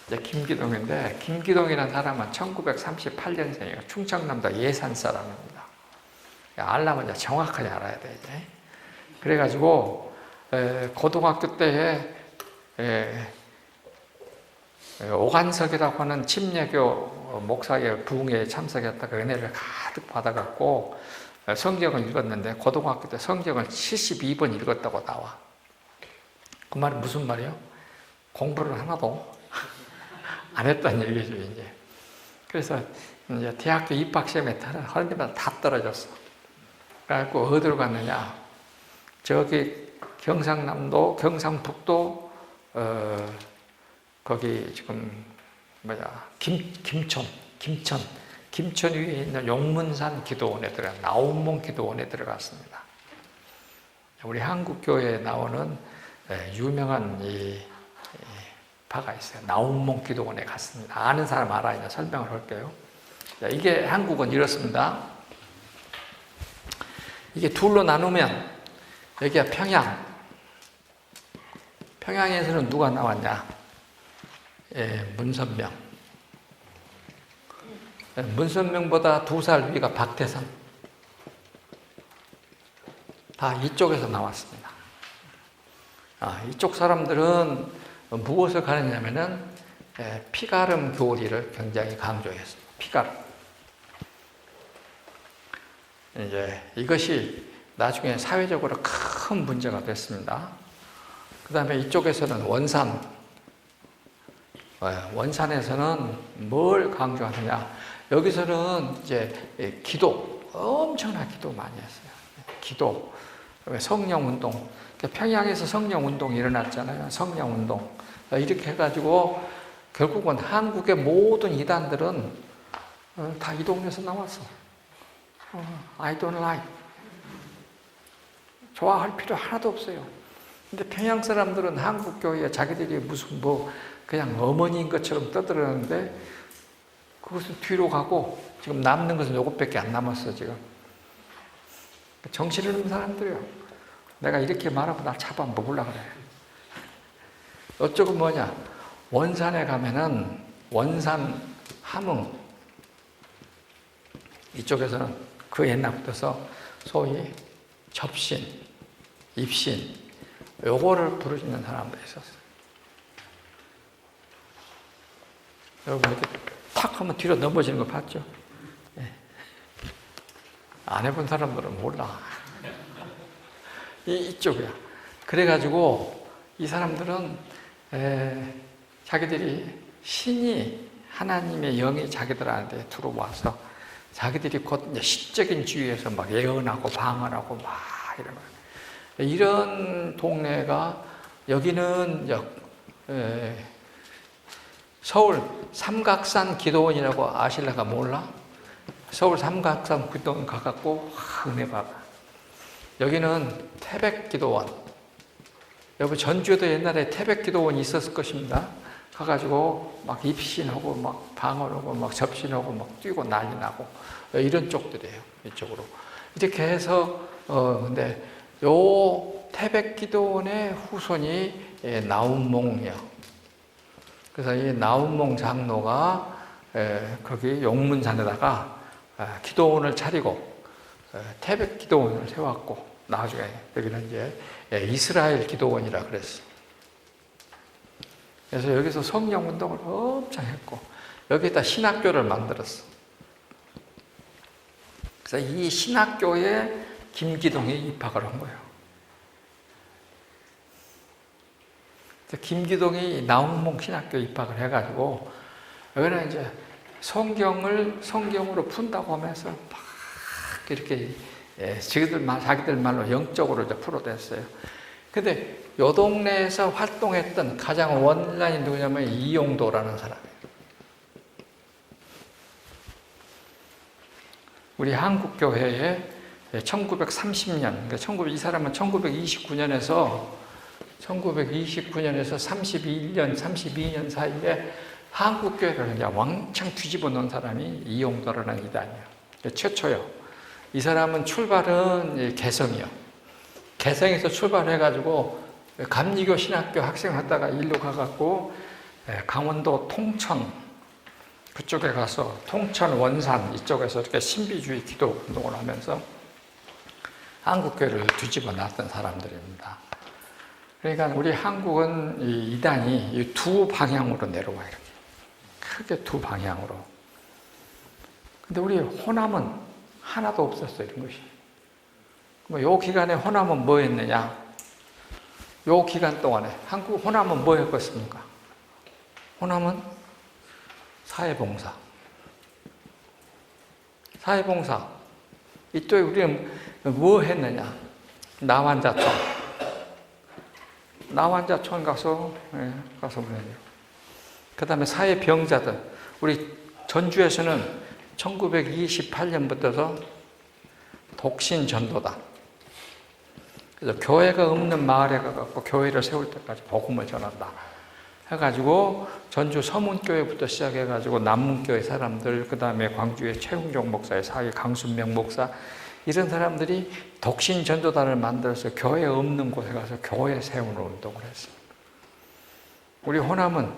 이제 김기동인데, 김기동이라는 사람은 1938년생이에요. 충청남도 예산 사람입니다. 알려면 이제 정확하게 알아야 돼, 이제. 그래가지고, 고등학교 때에, 오간석이라고 하는 침례교 목사의 부흥회에 참석했다가 은혜를 가득 받아갖고, 성경을 읽었는데, 고등학교 때 성경을 72번 읽었다고 나와. 그 말은 무슨 말이에요? 공부를 하나도 안 했다는 얘기죠, 이제. 그래서 이제 대학교 입학시험에 하는 데마다 다 떨어졌어. 그래갖고 어디로 갔느냐? 저기 경상남도, 경상북도, 거기 지금 김천 위에 있는 용문산 기도원에 나온몽 기도원에 들어갔습니다. 우리 한국교회에 나오는 유명한 이 바가 있어요. 나온몽 기도원에 갔습니다. 아는 사람 알아야 설명을 할게요. 이게 한국은 이렇습니다. 이게 둘로 나누면 여기가 평양. 평양에서는 누가 나왔냐? 문선명. 문선명보다 2살 위가 박태선. 다 이쪽에서 나왔습니다. 이쪽 사람들은 무엇을 가르냐면은 피가름 교리를 굉장히 강조했습니다. 피가름. 이제 이것이 나중에 사회적으로 큰 문제가 됐습니다. 그 다음에 이쪽에서는 원산. 원산에서는 뭘 강조하느냐? 여기서는 이제 기도, 엄청난 기도 많이 했어요. 기도, 성령운동. 평양에서 성령운동이 일어났잖아요. 성령운동. 이렇게 해가지고 결국은 한국의 모든 이단들은 다 이 동네에서 나왔어. I don't like. 좋아할 필요 하나도 없어요. 근데 평양 사람들은 한국 교회에 자기들이 무슨 그냥 어머니인 것처럼 떠들었는데 그것은 뒤로 가고 지금 남는 것은 요것밖에 안 남았어, 지금. 정신 없는 사람들이요. 내가 이렇게 말하고 날 잡아 먹으려고 그래. 어쩌고 뭐냐. 원산에 가면은 원산 함흥. 이쪽에서는 그 옛날부터서 소위 접신, 입신, 요거를 부르시는 사람들이 있었어요. 여러분 이렇게 탁 하면 뒤로 넘어지는 거 봤죠? 네. 안 해본 사람들은 몰라. 이쪽이야. 그래가지고 이 사람들은 자기들이 신이 하나님의 영이 자기들한테 들어와서 자기들이 곧 이제 시적인 지위에서 막 예언하고 방언하고 막 이런 동네가 여기는 서울 삼각산 기도원이라고 아실래가 몰라? 서울 삼각산 기도원 가갖고 은혜 봐봐. 여기는 태백 기도원. 여기 전주에도 옛날에 태백 기도원이 있었을 것입니다. 가가지고 막 입신하고 막 방언하고 막 접신하고 막 뛰고 난리 나고 이런 쪽들이에요. 이쪽으로 이렇게 해서 근데 요 태백 기도원의 후손이 나운몽이요. 그래서 이 나운몽 장로가 거기 용문산에다가 기도원을 차리고 태백 기도원을 세웠고 나중에 여기는 이제 이스라엘 기도원이라 그랬어. 그래서 여기서 성령 운동을 엄청 했고 여기에다 신학교를 만들었어. 그래서 이 신학교에 김기동이 입학을 한 거예요. 김기동이 나운몽 신학교 입학을 해가지고 여기는 이제 성경으로 푼다고 하면서 막 이렇게 자기들 말로 영적으로 이제 풀어댔어요. 근데 요 동네에서 활동했던 가장 원란이 누구냐면 이용도라는 사람이에요. 우리 한국교회에 1930년, 그러니까 이 사람은 1929년에서 32년, 32년 사이에 한국교회를 그냥 왕창 뒤집어 놓은 사람이 이용도라는 이단이에요. 최초요. 이 사람은 출발은 개성이요. 개성에서 출발해가지고 감리교 신학교 학생하다가 일로 가갖고 강원도 통천 그쪽에 가서 통천 원산 이쪽에서 이렇게 신비주의 기도 운동을 하면서 한국교회를 뒤집어 놨던 사람들입니다. 그러니까 우리 한국은 이 이단이 두 방향으로 내려와 이렇게 크게 두 방향으로. 근데 우리 호남은 하나도 없었어요 이런 것이. 요 기간에 호남은 뭐 했느냐? 요 기간 동안에 한국 호남은 뭐 했겠습니까? 호남은 사회봉사. 이쪽에 우리는 뭐 했느냐? 나환자촌 가서 보내요. 그 다음에 사회병자들. 우리 전주에서는 1928년부터서 독신전도다. 그래서 교회가 없는 마을에 가서 교회를 세울 때까지 복음을 전한다. 해가지고 전주 서문교회부터 시작해가지고 남문교회 사람들, 그 다음에 광주의 최웅종 목사의 사위 강순명 목사, 이런 사람들이 독신전도단을 만들어서 교회 없는 곳에 가서 교회 세우는 운동을 했습니다. 우리 호남은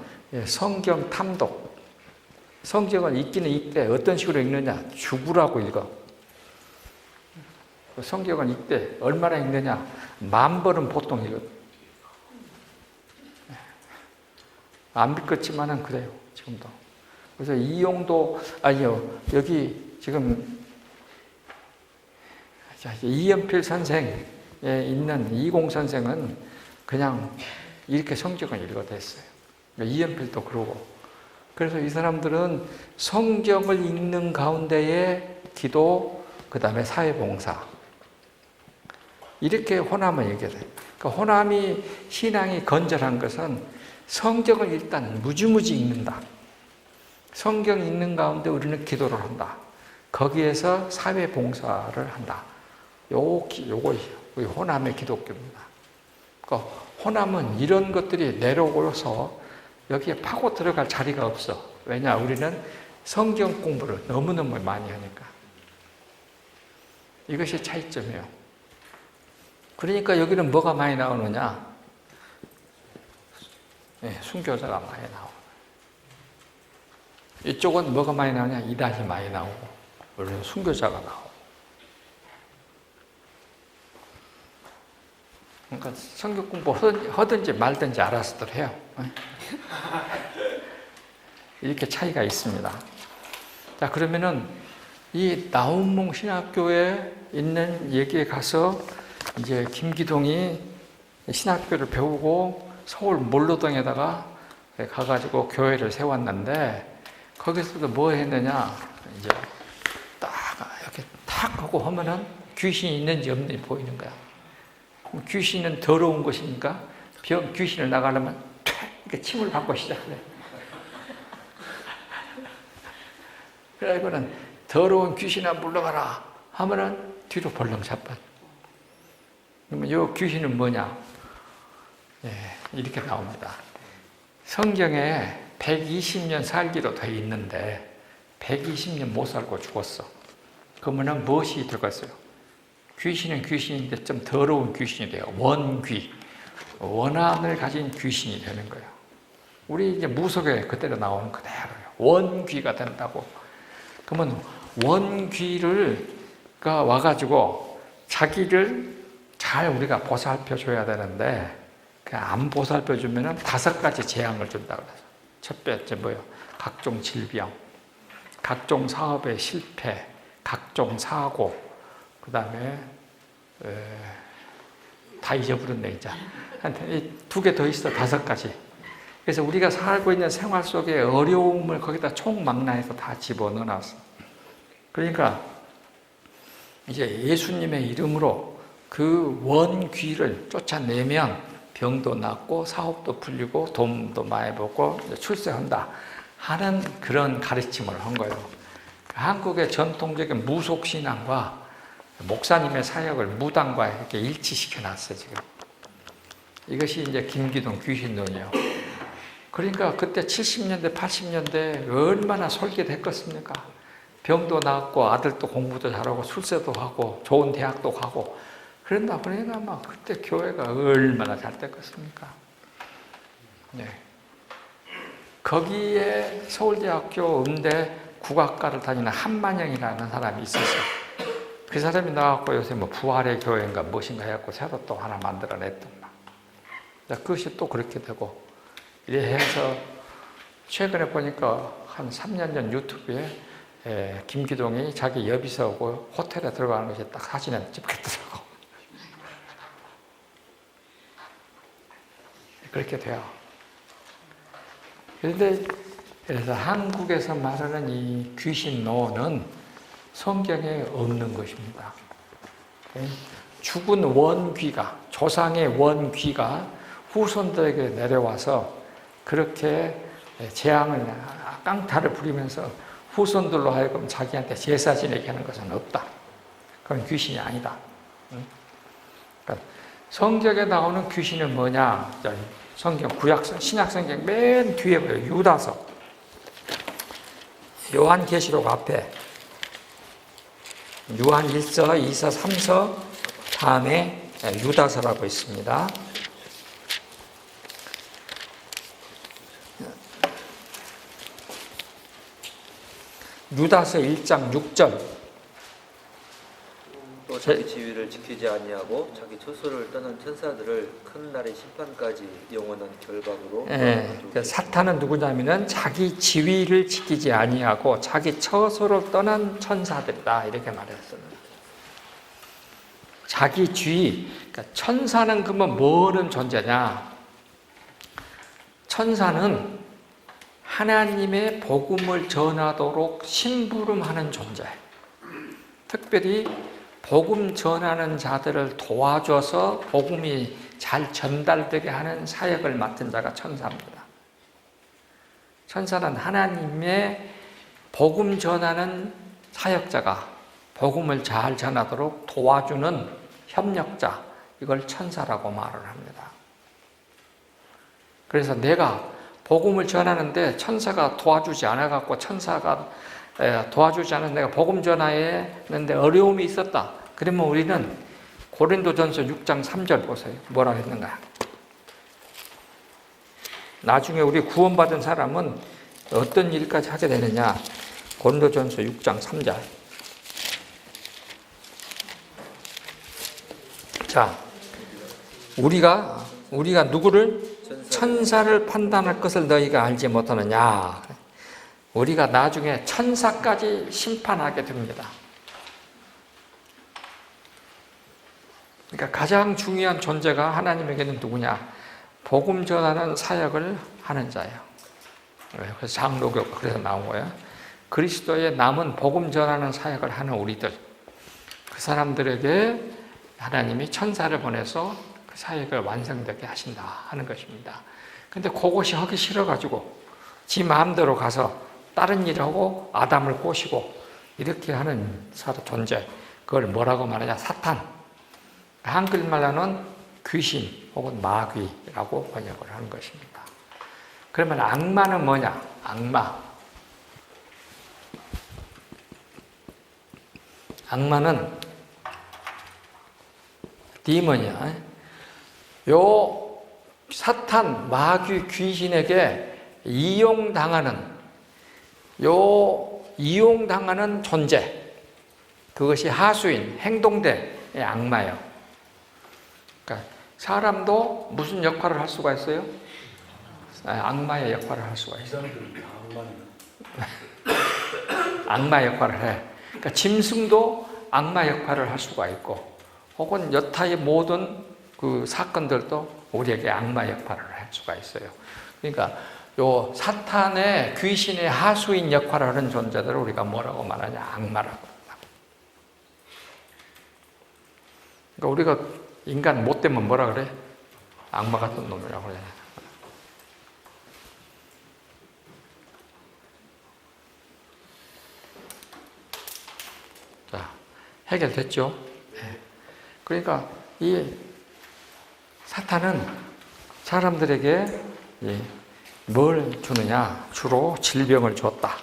성경 탐독. 성경을 읽기는 읽되 어떤 식으로 읽느냐? 주부라고 읽어. 성경을 읽되 얼마나 읽느냐? 10,000번은 보통 읽어. 안 믿겠지만은 그래요, 지금도. 그래서 이용도, 여기 지금 이연필 선생에 있는 이공 선생은 그냥 이렇게 성경을 읽어댔어요. 이연필도 그러고. 그래서 이 사람들은 성경을 읽는 가운데에 기도, 그 다음에 사회봉사. 이렇게 호남을 얘기해요. 그러니까 호남이 신앙이 건전한 것은 성경을 일단 무지무지 읽는다. 성경 읽는 가운데 우리는 기도를 한다. 거기에서 사회봉사를 한다. 요것이 우리 호남의 기독교입니다. 그러니까 호남은 이런 것들이 내려오서 여기에 파고 들어갈 자리가 없어. 왜냐? 우리는 성경 공부를 너무너무 많이 하니까. 이것이 차이점이에요. 그러니까 여기는 뭐가 많이 나오느냐? 순교자가 많이 나오고. 이쪽은 뭐가 많이 나오냐? 이단이 많이 나오고. 우리는 순교자가 나오고. 그러니까 성경 공부 하든지 말든지 알아서들 해요. 이렇게 차이가 있습니다. 자, 그러면은 이 나운몽 신학교에 있는 얘기에 가서 이제 김기동이 신학교를 배우고 서울 몰로동에다가 가가지고 교회를 세웠는데 거기서도 뭐 했느냐, 이제 딱 이렇게 탁 하고 하면은 귀신이 있는지 없는지 보이는 거야. 귀신은 더러운 것이니까 귀신을 나가려면 이렇게 침을 받고 시작해. 그래가지고는 더러운 귀신아 물러가라 하면은 뒤로 벌렁 자빠. 그러면 이 귀신은 뭐냐? 이렇게 나옵니다. 성경에 120년 살기로 돼 있는데 120년 못 살고 죽었어. 그러면 무엇이 들어갔어요? 귀신은 귀신인데 좀 더러운 귀신이 돼요. 원귀, 원한을 가진 귀신이 되는 거예요. 우리 이제 무속에 그대로 나오는 그대로요. 원귀가 된다고. 그러면 원귀가 와가지고 자기를 잘 우리가 보살펴 줘야 되는데 안 보살펴 주면은 5가지 재앙을 준다 그래서. 첫 번째 뭐예요? 각종 질병, 각종 사업의 실패, 각종 사고, 그 다음에 다 잊어버렸네 이제. 한 2개 더 있어. 5가지. 그래서 우리가 살고 있는 생활 속에 어려움을 거기다 총망라해서 다 집어넣어놨어. 그러니까 이제 예수님의 이름으로 그 원귀를 쫓아내면 병도 낫고 사업도 풀리고 돈도 많이 벌고 출세한다 하는 그런 가르침을 한 거예요. 한국의 전통적인 무속신앙과 목사님의 사역을 무당과 이렇게 일치시켜 놨어요, 지금. 이것이 이제 김기동 귀신론이에요. 그러니까 그때 70년대, 80년대 얼마나 솔깃했겠습니까? 병도 낫고 아들도 공부도 잘하고 출세도 하고 좋은 대학도 가고 그런다 보니까 막 그때 교회가 얼마나 잘 됐겠습니까? 네. 거기에 서울대학교 음대 국악과를 다니는 한만영이라는 사람이 있었어요. 그 사람이 나왔고 요새 뭐 부활의 교회인가 무엇인가 해갖고 새로 또 하나 만들어냈던 막. 그것이 또 그렇게 되고 이래 해서 최근에 보니까 한 3년 전 유튜브에 김기동이 자기 여비서하고 호텔에 들어가는 것이 딱 사진에 찍혔더라고. 그렇게 돼요. 그런데 그래서 한국에서 말하는 이 귀신론은 성경에 없는 것입니다. 죽은 원귀가, 조상의 원귀가 후손들에게 내려와서 그렇게 재앙을, 깡타를 부리면서 후손들로 하여금 자기한테 제사 지내게 하는 것은 없다. 그건 귀신이 아니다. 그러니까 성경에 나오는 귀신은 뭐냐? 성경, 구약성, 신약성경 맨 뒤에 보여요. 유다서. 요한계시록 앞에 요한 1서, 2서, 3서 다음에 유다서라고 있습니다. 유다서 1장 6절. 또 자기 지위를 지키지 아니하고 자기 처소를 떠난 천사들을 큰 날의 심판까지 영원한 결박으로. 그러니까 사탄은 누구냐면은 자기 지위를 지키지 아니하고 자기 처소를 떠난 천사들이다 이렇게 말했어요. 자기 지위. 그러니까 천사는 그러면 뭐는 존재냐? 천사는 하나님의 복음을 전하도록 심부름하는 존재. 특별히 복음 전하는 자들을 도와줘서 복음이 잘 전달되게 하는 사역을 맡은 자가 천사입니다. 천사는 하나님의 복음 전하는 사역자가 복음을 잘 전하도록 도와주는 협력자, 이걸 천사라고 말을 합니다. 그래서 내가 복음을 전하는데 천사가 도와주지 않아갖고 천사가 도와주지 않은 내가 복음 전하는데 어려움이 있었다. 그러면 우리는 고린도전서 6장 3절 보세요. 뭐라 했는가? 나중에 우리 구원받은 사람은 어떤 일까지 하게 되느냐? 고린도전서 6장 3절. 자, 우리가 누구를? 천사를 판단할 것을 너희가 알지 못하느냐? 우리가 나중에 천사까지 심판하게 됩니다. 그러니까 가장 중요한 존재가 하나님에게는 누구냐? 복음 전하는 사역을 하는 자예요. 그래서 장로교가 그래서 나온 거예요. 그리스도의 남은 복음 전하는 사역을 하는 우리들, 그 사람들에게 하나님이 천사를 보내서 그 사역을 완성되게 하신다 하는 것입니다. 근데 그것이 하기 싫어가지고 지 마음대로 가서 다른 일을 하고 아담을 꼬시고 이렇게 하는 존재, 그걸 뭐라고 말하냐? 사탄. 한글말로는 귀신 혹은 마귀라고 번역을 하는 것입니다. 그러면 악마는 뭐냐? 악마는 디몬이야. 요 사탄, 마귀, 귀신에게 이용당하는 존재, 그것이 하수인, 행동대의 악마예요. 그러니까 사람도 무슨 역할을 할 수가 있어요? 악마의 역할을 할 수가 있어요. 악마 역할을 해. 그러니까 짐승도 악마 역할을 할 수가 있고, 혹은 여타의 모든 그 사건들도 우리에게 악마 역할을 할 수가 있어요. 그러니까 요 사탄의 귀신의 하수인 역할을 하는 존재들을 우리가 뭐라고 말하냐? 악마라고. 그러니까 우리가 인간 못되면 뭐라 그래? 악마 같은 놈이라고 그래. 자, 해결됐죠? 네. 그러니까 이 사탄은 사람들에게 뭘 주느냐? 주로 질병을 줬다.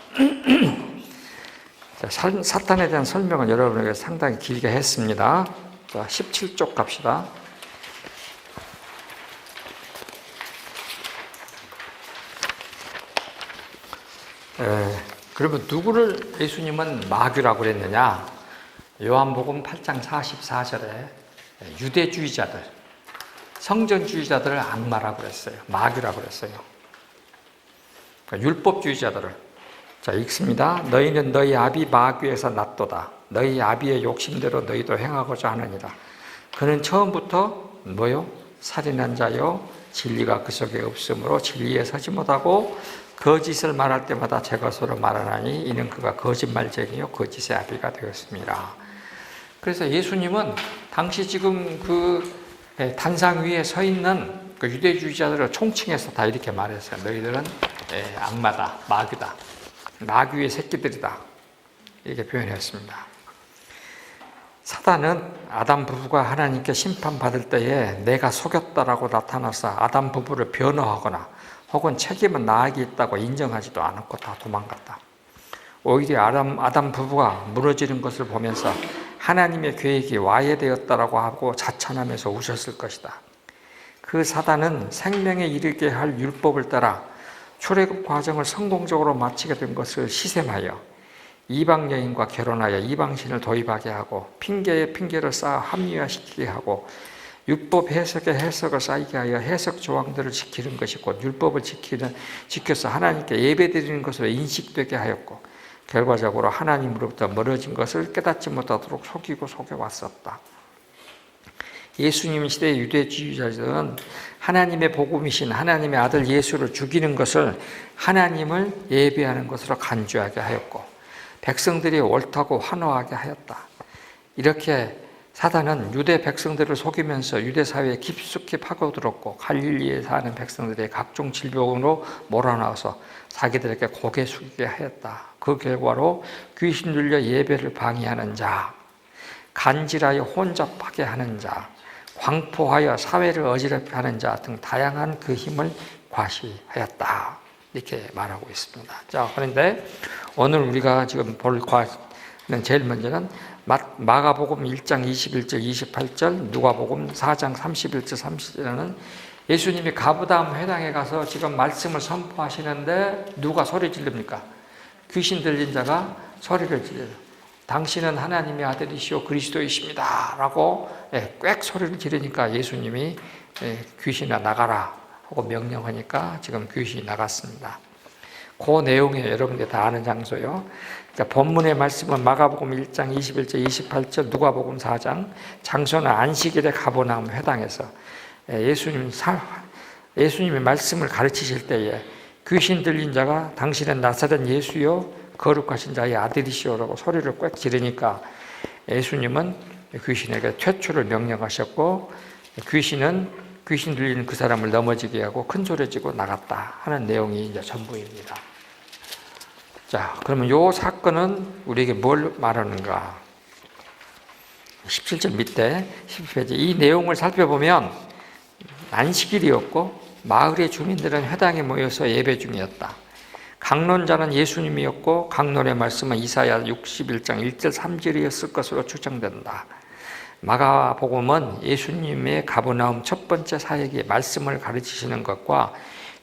자, 사탄에 대한 설명은 여러분에게 상당히 길게 했습니다. 자, 17쪽 갑시다. 그러면 누구를 예수님은 마귀라고 그랬느냐? 요한복음 8장 44절에 유대주의자들, 성전주의자들을 악마라고 그랬어요. 마귀라고 그랬어요. 그러니까 율법주의자들을. 자, 읽습니다. 너희는 너희 아비 마귀에서 났도다. 너희 아비의 욕심대로 너희도 행하고자 하느니라. 그는 처음부터 뭐요? 살인한 자요, 진리가 그 속에 없으므로 진리에 서지 못하고 거짓을 말할 때마다 제 것으로 말하나니 이는 그가 거짓말쟁이요 거짓의 아비가 되었습니다. 그래서 예수님은 당시 지금 그 단상 위에 서 있는 그 유대주의자들을 총칭해서 다 이렇게 말했어요. 너희들은 악마다, 마귀다, 마귀의 새끼들이다, 이렇게 표현했습니다. 사단은 아담 부부가 하나님께 심판받을 때에 내가 속였다라고 나타나서 아담 부부를 변호하거나 혹은 책임은 나에게 있다고 인정하지도 않았고 다 도망갔다. 오히려 아담 부부가 무너지는 것을 보면서 하나님의 계획이 와해되었다라고 하고 자찬하면서 웃었을 것이다. 그 사단은 생명에 이르게 할 율법을 따라 출애굽 과정을 성공적으로 마치게 된 것을 시샘하여 이방 여인과 결혼하여 이방신을 도입하게 하고 핑계에 핑계를 쌓아 합리화시키게 하고 율법 해석에 해석을 쌓이게 하여 해석 조항들을 지키는 것이 곧 율법을 지켜서 하나님께 예배드리는 것으로 인식되게 하였고 결과적으로 하나님으로부터 멀어진 것을 깨닫지 못하도록 속이고 속여왔었다. 예수님 시대의 유대주의자들은 하나님의 복음이신 하나님의 아들 예수를 죽이는 것을 하나님을 예배하는 것으로 간주하게 하였고 백성들이 옳다고 환호하게 하였다. 이렇게 사단은 유대 백성들을 속이면서 유대 사회에 깊숙이 파고들었고 갈릴리에 사는 백성들의 각종 질병으로 몰아넣어서 자기들에게 고개 숙이게 하였다. 그 결과로 귀신 들려 예배를 방해하는 자, 간질하여 혼잡하게 하는 자, 광포하여 사회를 어지럽게 하는 자 등 다양한 그 힘을 과시하였다. 이렇게 말하고 있습니다. 자, 그런데 오늘 우리가 지금 볼 과는 제일 먼저는 마가복음 1장 21절 28절, 누가복음 4장 31절 30절에는 예수님이 가부담 회당에 가서 지금 말씀을 선포하시는데 누가 소리 지릅니까? 귀신 들린 자가 소리를 질러요. 당신은 하나님의 아들이시오 그리스도이십니다 라고 꽥 소리를 지르니까 예수님이 귀신아 나가라 하고 명령하니까 지금 귀신이 나갔습니다. 그 내용이 여러분들 다 아는 장소요. 자, 본문의 말씀은 마가복음 1장 21절 28절, 누가복음 4장, 장소는 안식일의 가버나움 회당에서 예수님 예수님의 말씀을 가르치실 때에 귀신 들린 자가 당신은 나사렛 예수요 거룩하신 자의 아들이시오라고 소리를 꽥 지르니까 예수님은 귀신에게 퇴출을 명령하셨고 귀신 들리는 그 사람을 넘어지게 하고 큰 소리 지고 나갔다 하는 내용이 이제 전부입니다. 자, 그러면 이 사건은 우리에게 뭘 말하는가? 17절 밑에 10페이지 이 내용을 살펴보면 안식일이었고 마을의 주민들은 회당에 모여서 예배 중이었다. 강론자는 예수님이었고 강론의 말씀은 이사야 61장 1절 3절이었을 것으로 추정된다. 마가복음은 예수님의 가버나움 첫 번째 사역의 말씀을 가르치시는 것과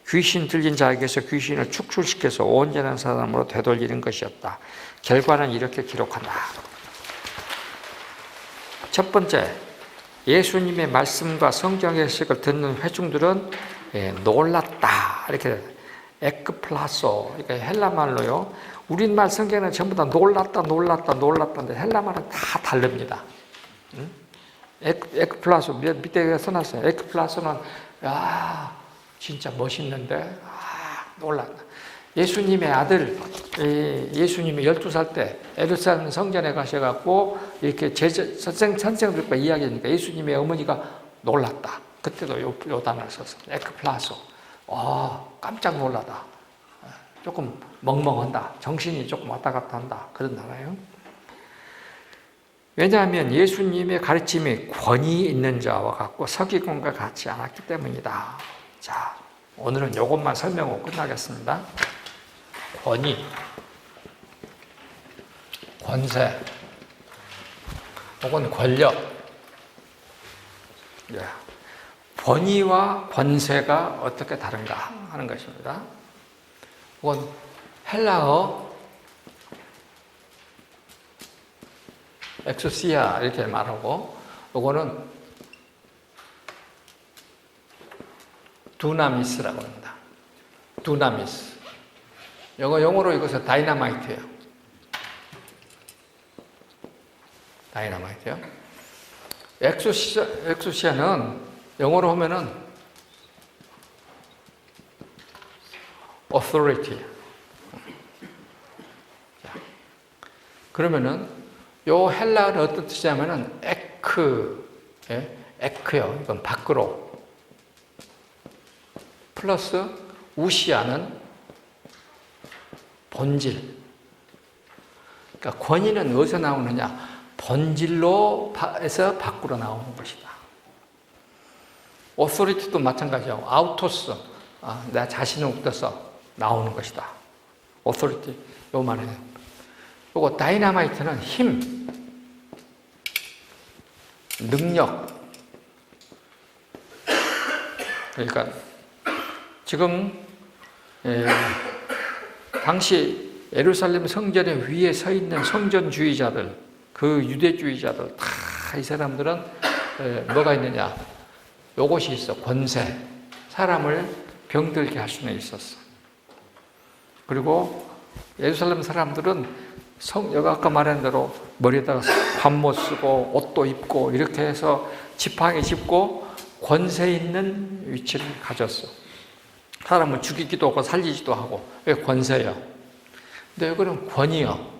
귀신 들린 자에게서 귀신을 축출시켜서 온전한 사람으로 되돌리는 것이었다. 결과는 이렇게 기록한다. 첫 번째, 예수님의 말씀과 성경의 해석을 듣는 회중들은 놀랐다. 이렇게 에크플라소, 그러니까 헬라말로요. 우리말 성경은 전부 다 놀랐다인데 헬라말은 다 다릅니다. 에크플라소 밑에 써놨어요. 에크플라소는 야 진짜 멋있는데 놀랐다. 예수님의 아들, 예수님이 12살 때 예루살렘 성전에 가셔갖고 이렇게 선생들과 이야기하니까 예수님의 어머니가 놀랐다. 그때도 요 단어를 썼습니다. 에크플라소. 깜짝 놀라다. 조금 멍멍한다. 정신이 조금 왔다 갔다 한다. 그런 단어예요. 왜냐하면 예수님의 가르침이 권위 있는 자와 같고 서기관과 같지 않았기 때문이다. 자, 오늘은 이것만 설명하고 끝나겠습니다. 권위, 권세, 혹은 권력. 권위와 권세가 어떻게 다른가 하는 것입니다. 혹은 헬라어 엑소시아 이렇게 말하고, 이거는 두나미스라고 합니다. 두나미스. 영어로 이것은 다이너마이트예요. 다이너마이트요. 엑소시아는 영어로 하면은 authority. 그러면은 요 헬라어는 어떤 뜻이냐면은 에크요. 이건 밖으로. 플러스 우시아는 본질. 그러니까 권위는 어디서 나오느냐? 본질로에서 밖으로 나오는 것이다. 오소리티도 마찬가지고 아우토스, 내 자신으로부터 나오는 것이다. 오소리티 요 말이에요. 요거 다이너마이트는 힘, 능력. 그러니까 지금 당시 예루살렘 성전의 위에 서 있는 성전주의자들, 그 유대주의자들 다 이 사람들은 뭐가 있느냐? 요것이 있어. 권세. 사람을 병들게 할 수는 있었어. 그리고 예루살렘 사람들은 여가 아까 말한 대로 머리에다가 관못 쓰고 옷도 입고 이렇게 해서 지팡이 짚고 권세 있는 위치를 가졌어. 사람을 죽이기도 하고 살리지도 하고. 왜 권세요? 근데 이거는 권위요.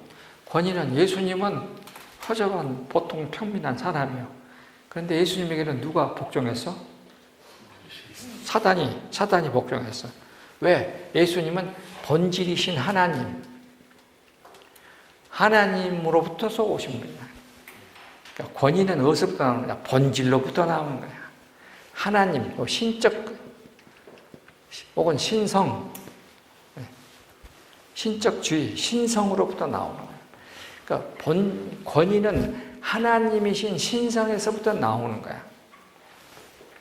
권위는 예수님은 허접한 보통 평민한 사람이요. 그런데 예수님에게는 누가 복종했어? 사단이 복종했어. 왜? 예수님은 본질이신 하나님으로부터서 오신 분이야. 그러니까 권위는 어디서부터 나오는 거야? 본질로부터 나오는 거야. 하나님, 신적 혹은 신성, 신적주의, 신성으로부터 나오는 거야. 그러니까 권위는 하나님이신 신성에서부터 나오는 거야.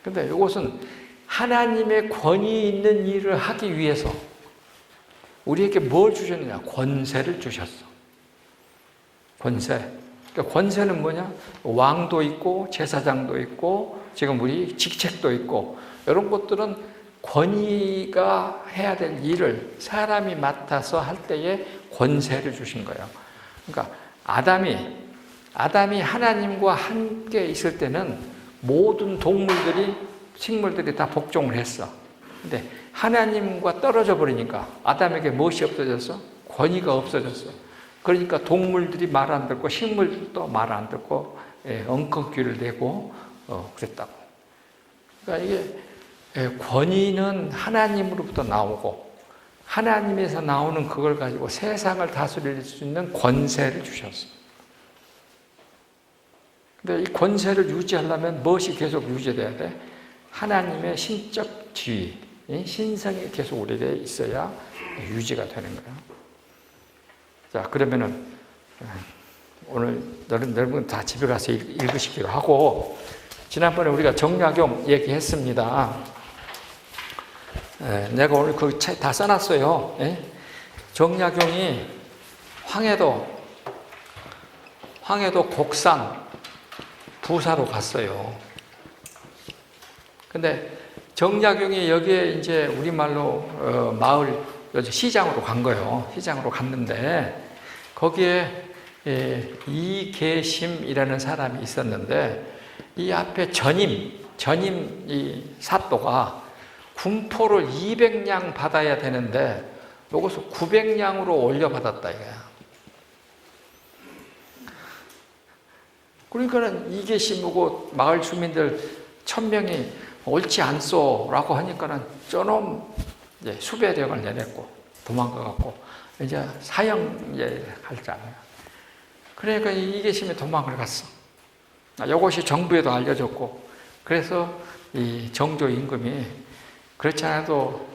그런데 이것은 하나님의 권위 있는 일을 하기 위해서 우리에게 뭘 주셨느냐? 권세를 주셨어. 권세. 그러니까 권세는 뭐냐? 왕도 있고 제사장도 있고 지금 우리 직책도 있고 이런 것들은 권위가 해야 될 일을 사람이 맡아서 할 때에 권세를 주신 거예요. 그러니까 아담이 하나님과 함께 있을 때는 모든 동물들이 식물들이 다 복종을 했어. 근데 하나님과 떨어져 버리니까 아담에게 무엇이 없어졌어? 권위가 없어졌어. 그러니까 동물들이 말 안 듣고 식물들도 말 안 듣고 엉겅퀴를 내고 그랬다고. 그러니까 이게 권위는 하나님으로부터 나오고 하나님에서 나오는 그걸 가지고 세상을 다스릴 수 있는 권세를 주셨어요. 근데 이 권세를 유지하려면 무엇이 계속 유지돼야 돼? 하나님의 신적 지위, 신성이 계속 우리에게 있어야 유지가 되는 거예요. 자, 그러면은 오늘 여러분 다 집에 가서 읽으시기로 하고, 지난번에 우리가 정약용 얘기했습니다. 내가 오늘 그 책 다 써놨어요. 정약용이 황해도 곡산 부사로 갔어요. 근데 정약용이 여기에 이제 우리말로 마을 시장으로 간 거예요. 시장으로 갔는데 거기에 이계심이라는 사람이 있었는데 이 앞에 전임 이 사또가 군포를 200냥 받아야 되는데 요것을 900냥으로 올려받았다 이거야. 그러니까는 이계심하고 마을 주민들 1000명이 옳지 않소라고 하니까는 저놈 수배령을 내렸고 도망가갖고 이제 사형 할 줄. 그러니까 이계심이 도망을 갔어. 이것이 정부에도 알려졌고, 그래서 이 정조 임금이 그렇지 않아도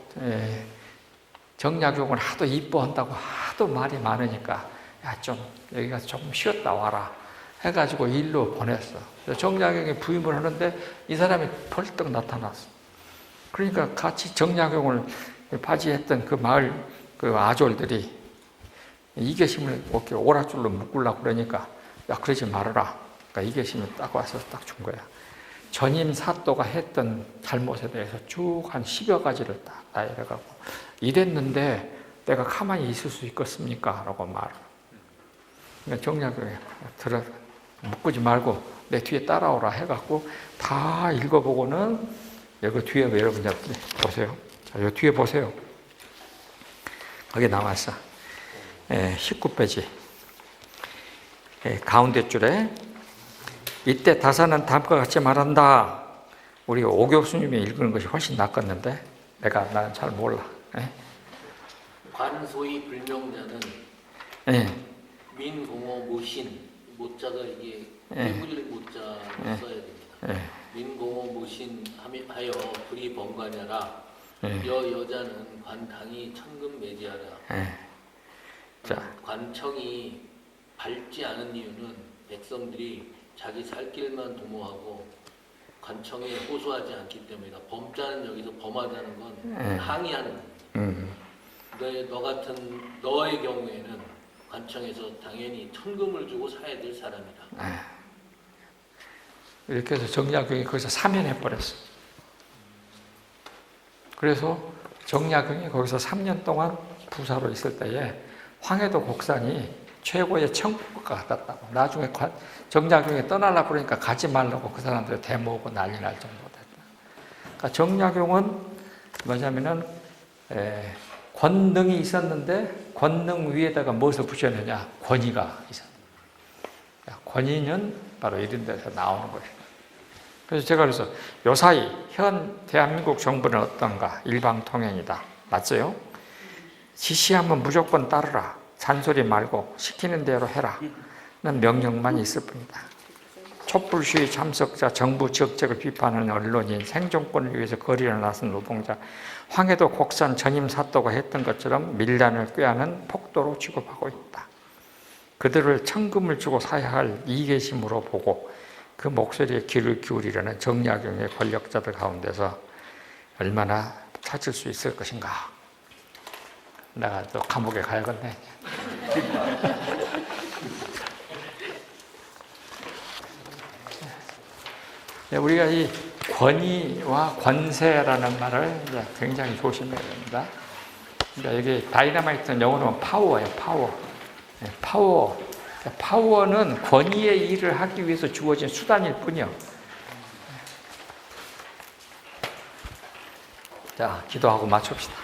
정약용을 하도 이뻐한다고 하도 말이 많으니까 야, 좀 여기가 조금 쉬었다 와라 해가지고 일로 보냈어. 정약용이 부임을 하는데 이 사람이 벌떡 나타났어. 그러니까 같이 정약용을 바지했던 그 마을 그 아졸들이 이계심을 이렇게 오락줄로 묶으려고 그러니까 야, 그러지 말아라. 그러니까 이계심이 딱 와서 딱 준 거야. 전임 사또가 했던 잘못에 대해서 쭉 한 10여 가지를 딱 나열해가고 이랬는데 내가 가만히 있을 수 있겠습니까? 라고 말을. 그러니까 정약용이 묶지 말고 내 뒤에 따라오라 해갖고 다 읽어보고는 여기 뒤에 여러분 보세요. 자, 여기 뒤에 보세요. 거기 나왔어. 19페이지. 가운데 줄에 이때 다사는 다음과 같이 말한다. 우리 오 교수님이 읽는 것이 훨씬 낫겠는데 나는 잘 몰라. 관소의 불명자는 민공어 모신, 모자가 이게 일부릴 모자로 써야 됩니다. 민공어 모신 하여 불이 번관하라. 여자는 관당이 천금 매지하라. 자, 관청이 밟지 않은 이유는 백성들이 자기 살 길만 도모하고 관청에 호소하지 않기 때문이다. 범자는 여기서 범하다는 건 항의하는 겁니다. 너 같은 너의 경우에는 관청에서 당연히 천금을 주고 사야 될 사람이다. 이렇게 해서 정약용이 거기서 사면해버렸어. 그래서 정약용이 거기서 3년 동안 부사로 있을 때에 황해도 곡산이 최고의 천국가 같았다고. 나중에 정약용이 떠나려고 그러니까 가지 말라고 그 사람들 대모으고 난리 날 정도가 됐다. 그러니까 정약용은 뭐냐면은 권능이 있었는데 권능 위에다가 무엇을 붙였느냐? 권위가 있었다. 권위는 바로 이런 데서 나오는 것이다. 그래서 제가 그래서 요사이 현 대한민국 정부는 어떤가? 일방통행이다. 맞죠? 지시하면 무조건 따르라. 잔소리 말고 시키는 대로 해라. 는 명령만 있을 뿐이다. 촛불 시위 참석자, 정부 적적을 비판하는 언론인, 생존권을 위해서 거리를 나선 노동자, 황해도 곡산 전임 사또가 했던 것처럼 밀란을 꾀하는 폭도로 취급하고 있다. 그들을 천금을 주고 사야 할 이계심으로 보고 그 목소리에 귀를 기울이려는 정약용의 권력자들 가운데서 얼마나 찾을 수 있을 것인가. 내가 또 감옥에 가야겠네. 우리가 이 권위와 권세라는 말을 굉장히 조심해야 됩니다. 그러니까 여기 다이너마이트는 영어로 파워예요, 파워. 파워. 파워는 권위의 일을 하기 위해서 주어진 수단일 뿐이요. 자, 기도하고 마칩시다.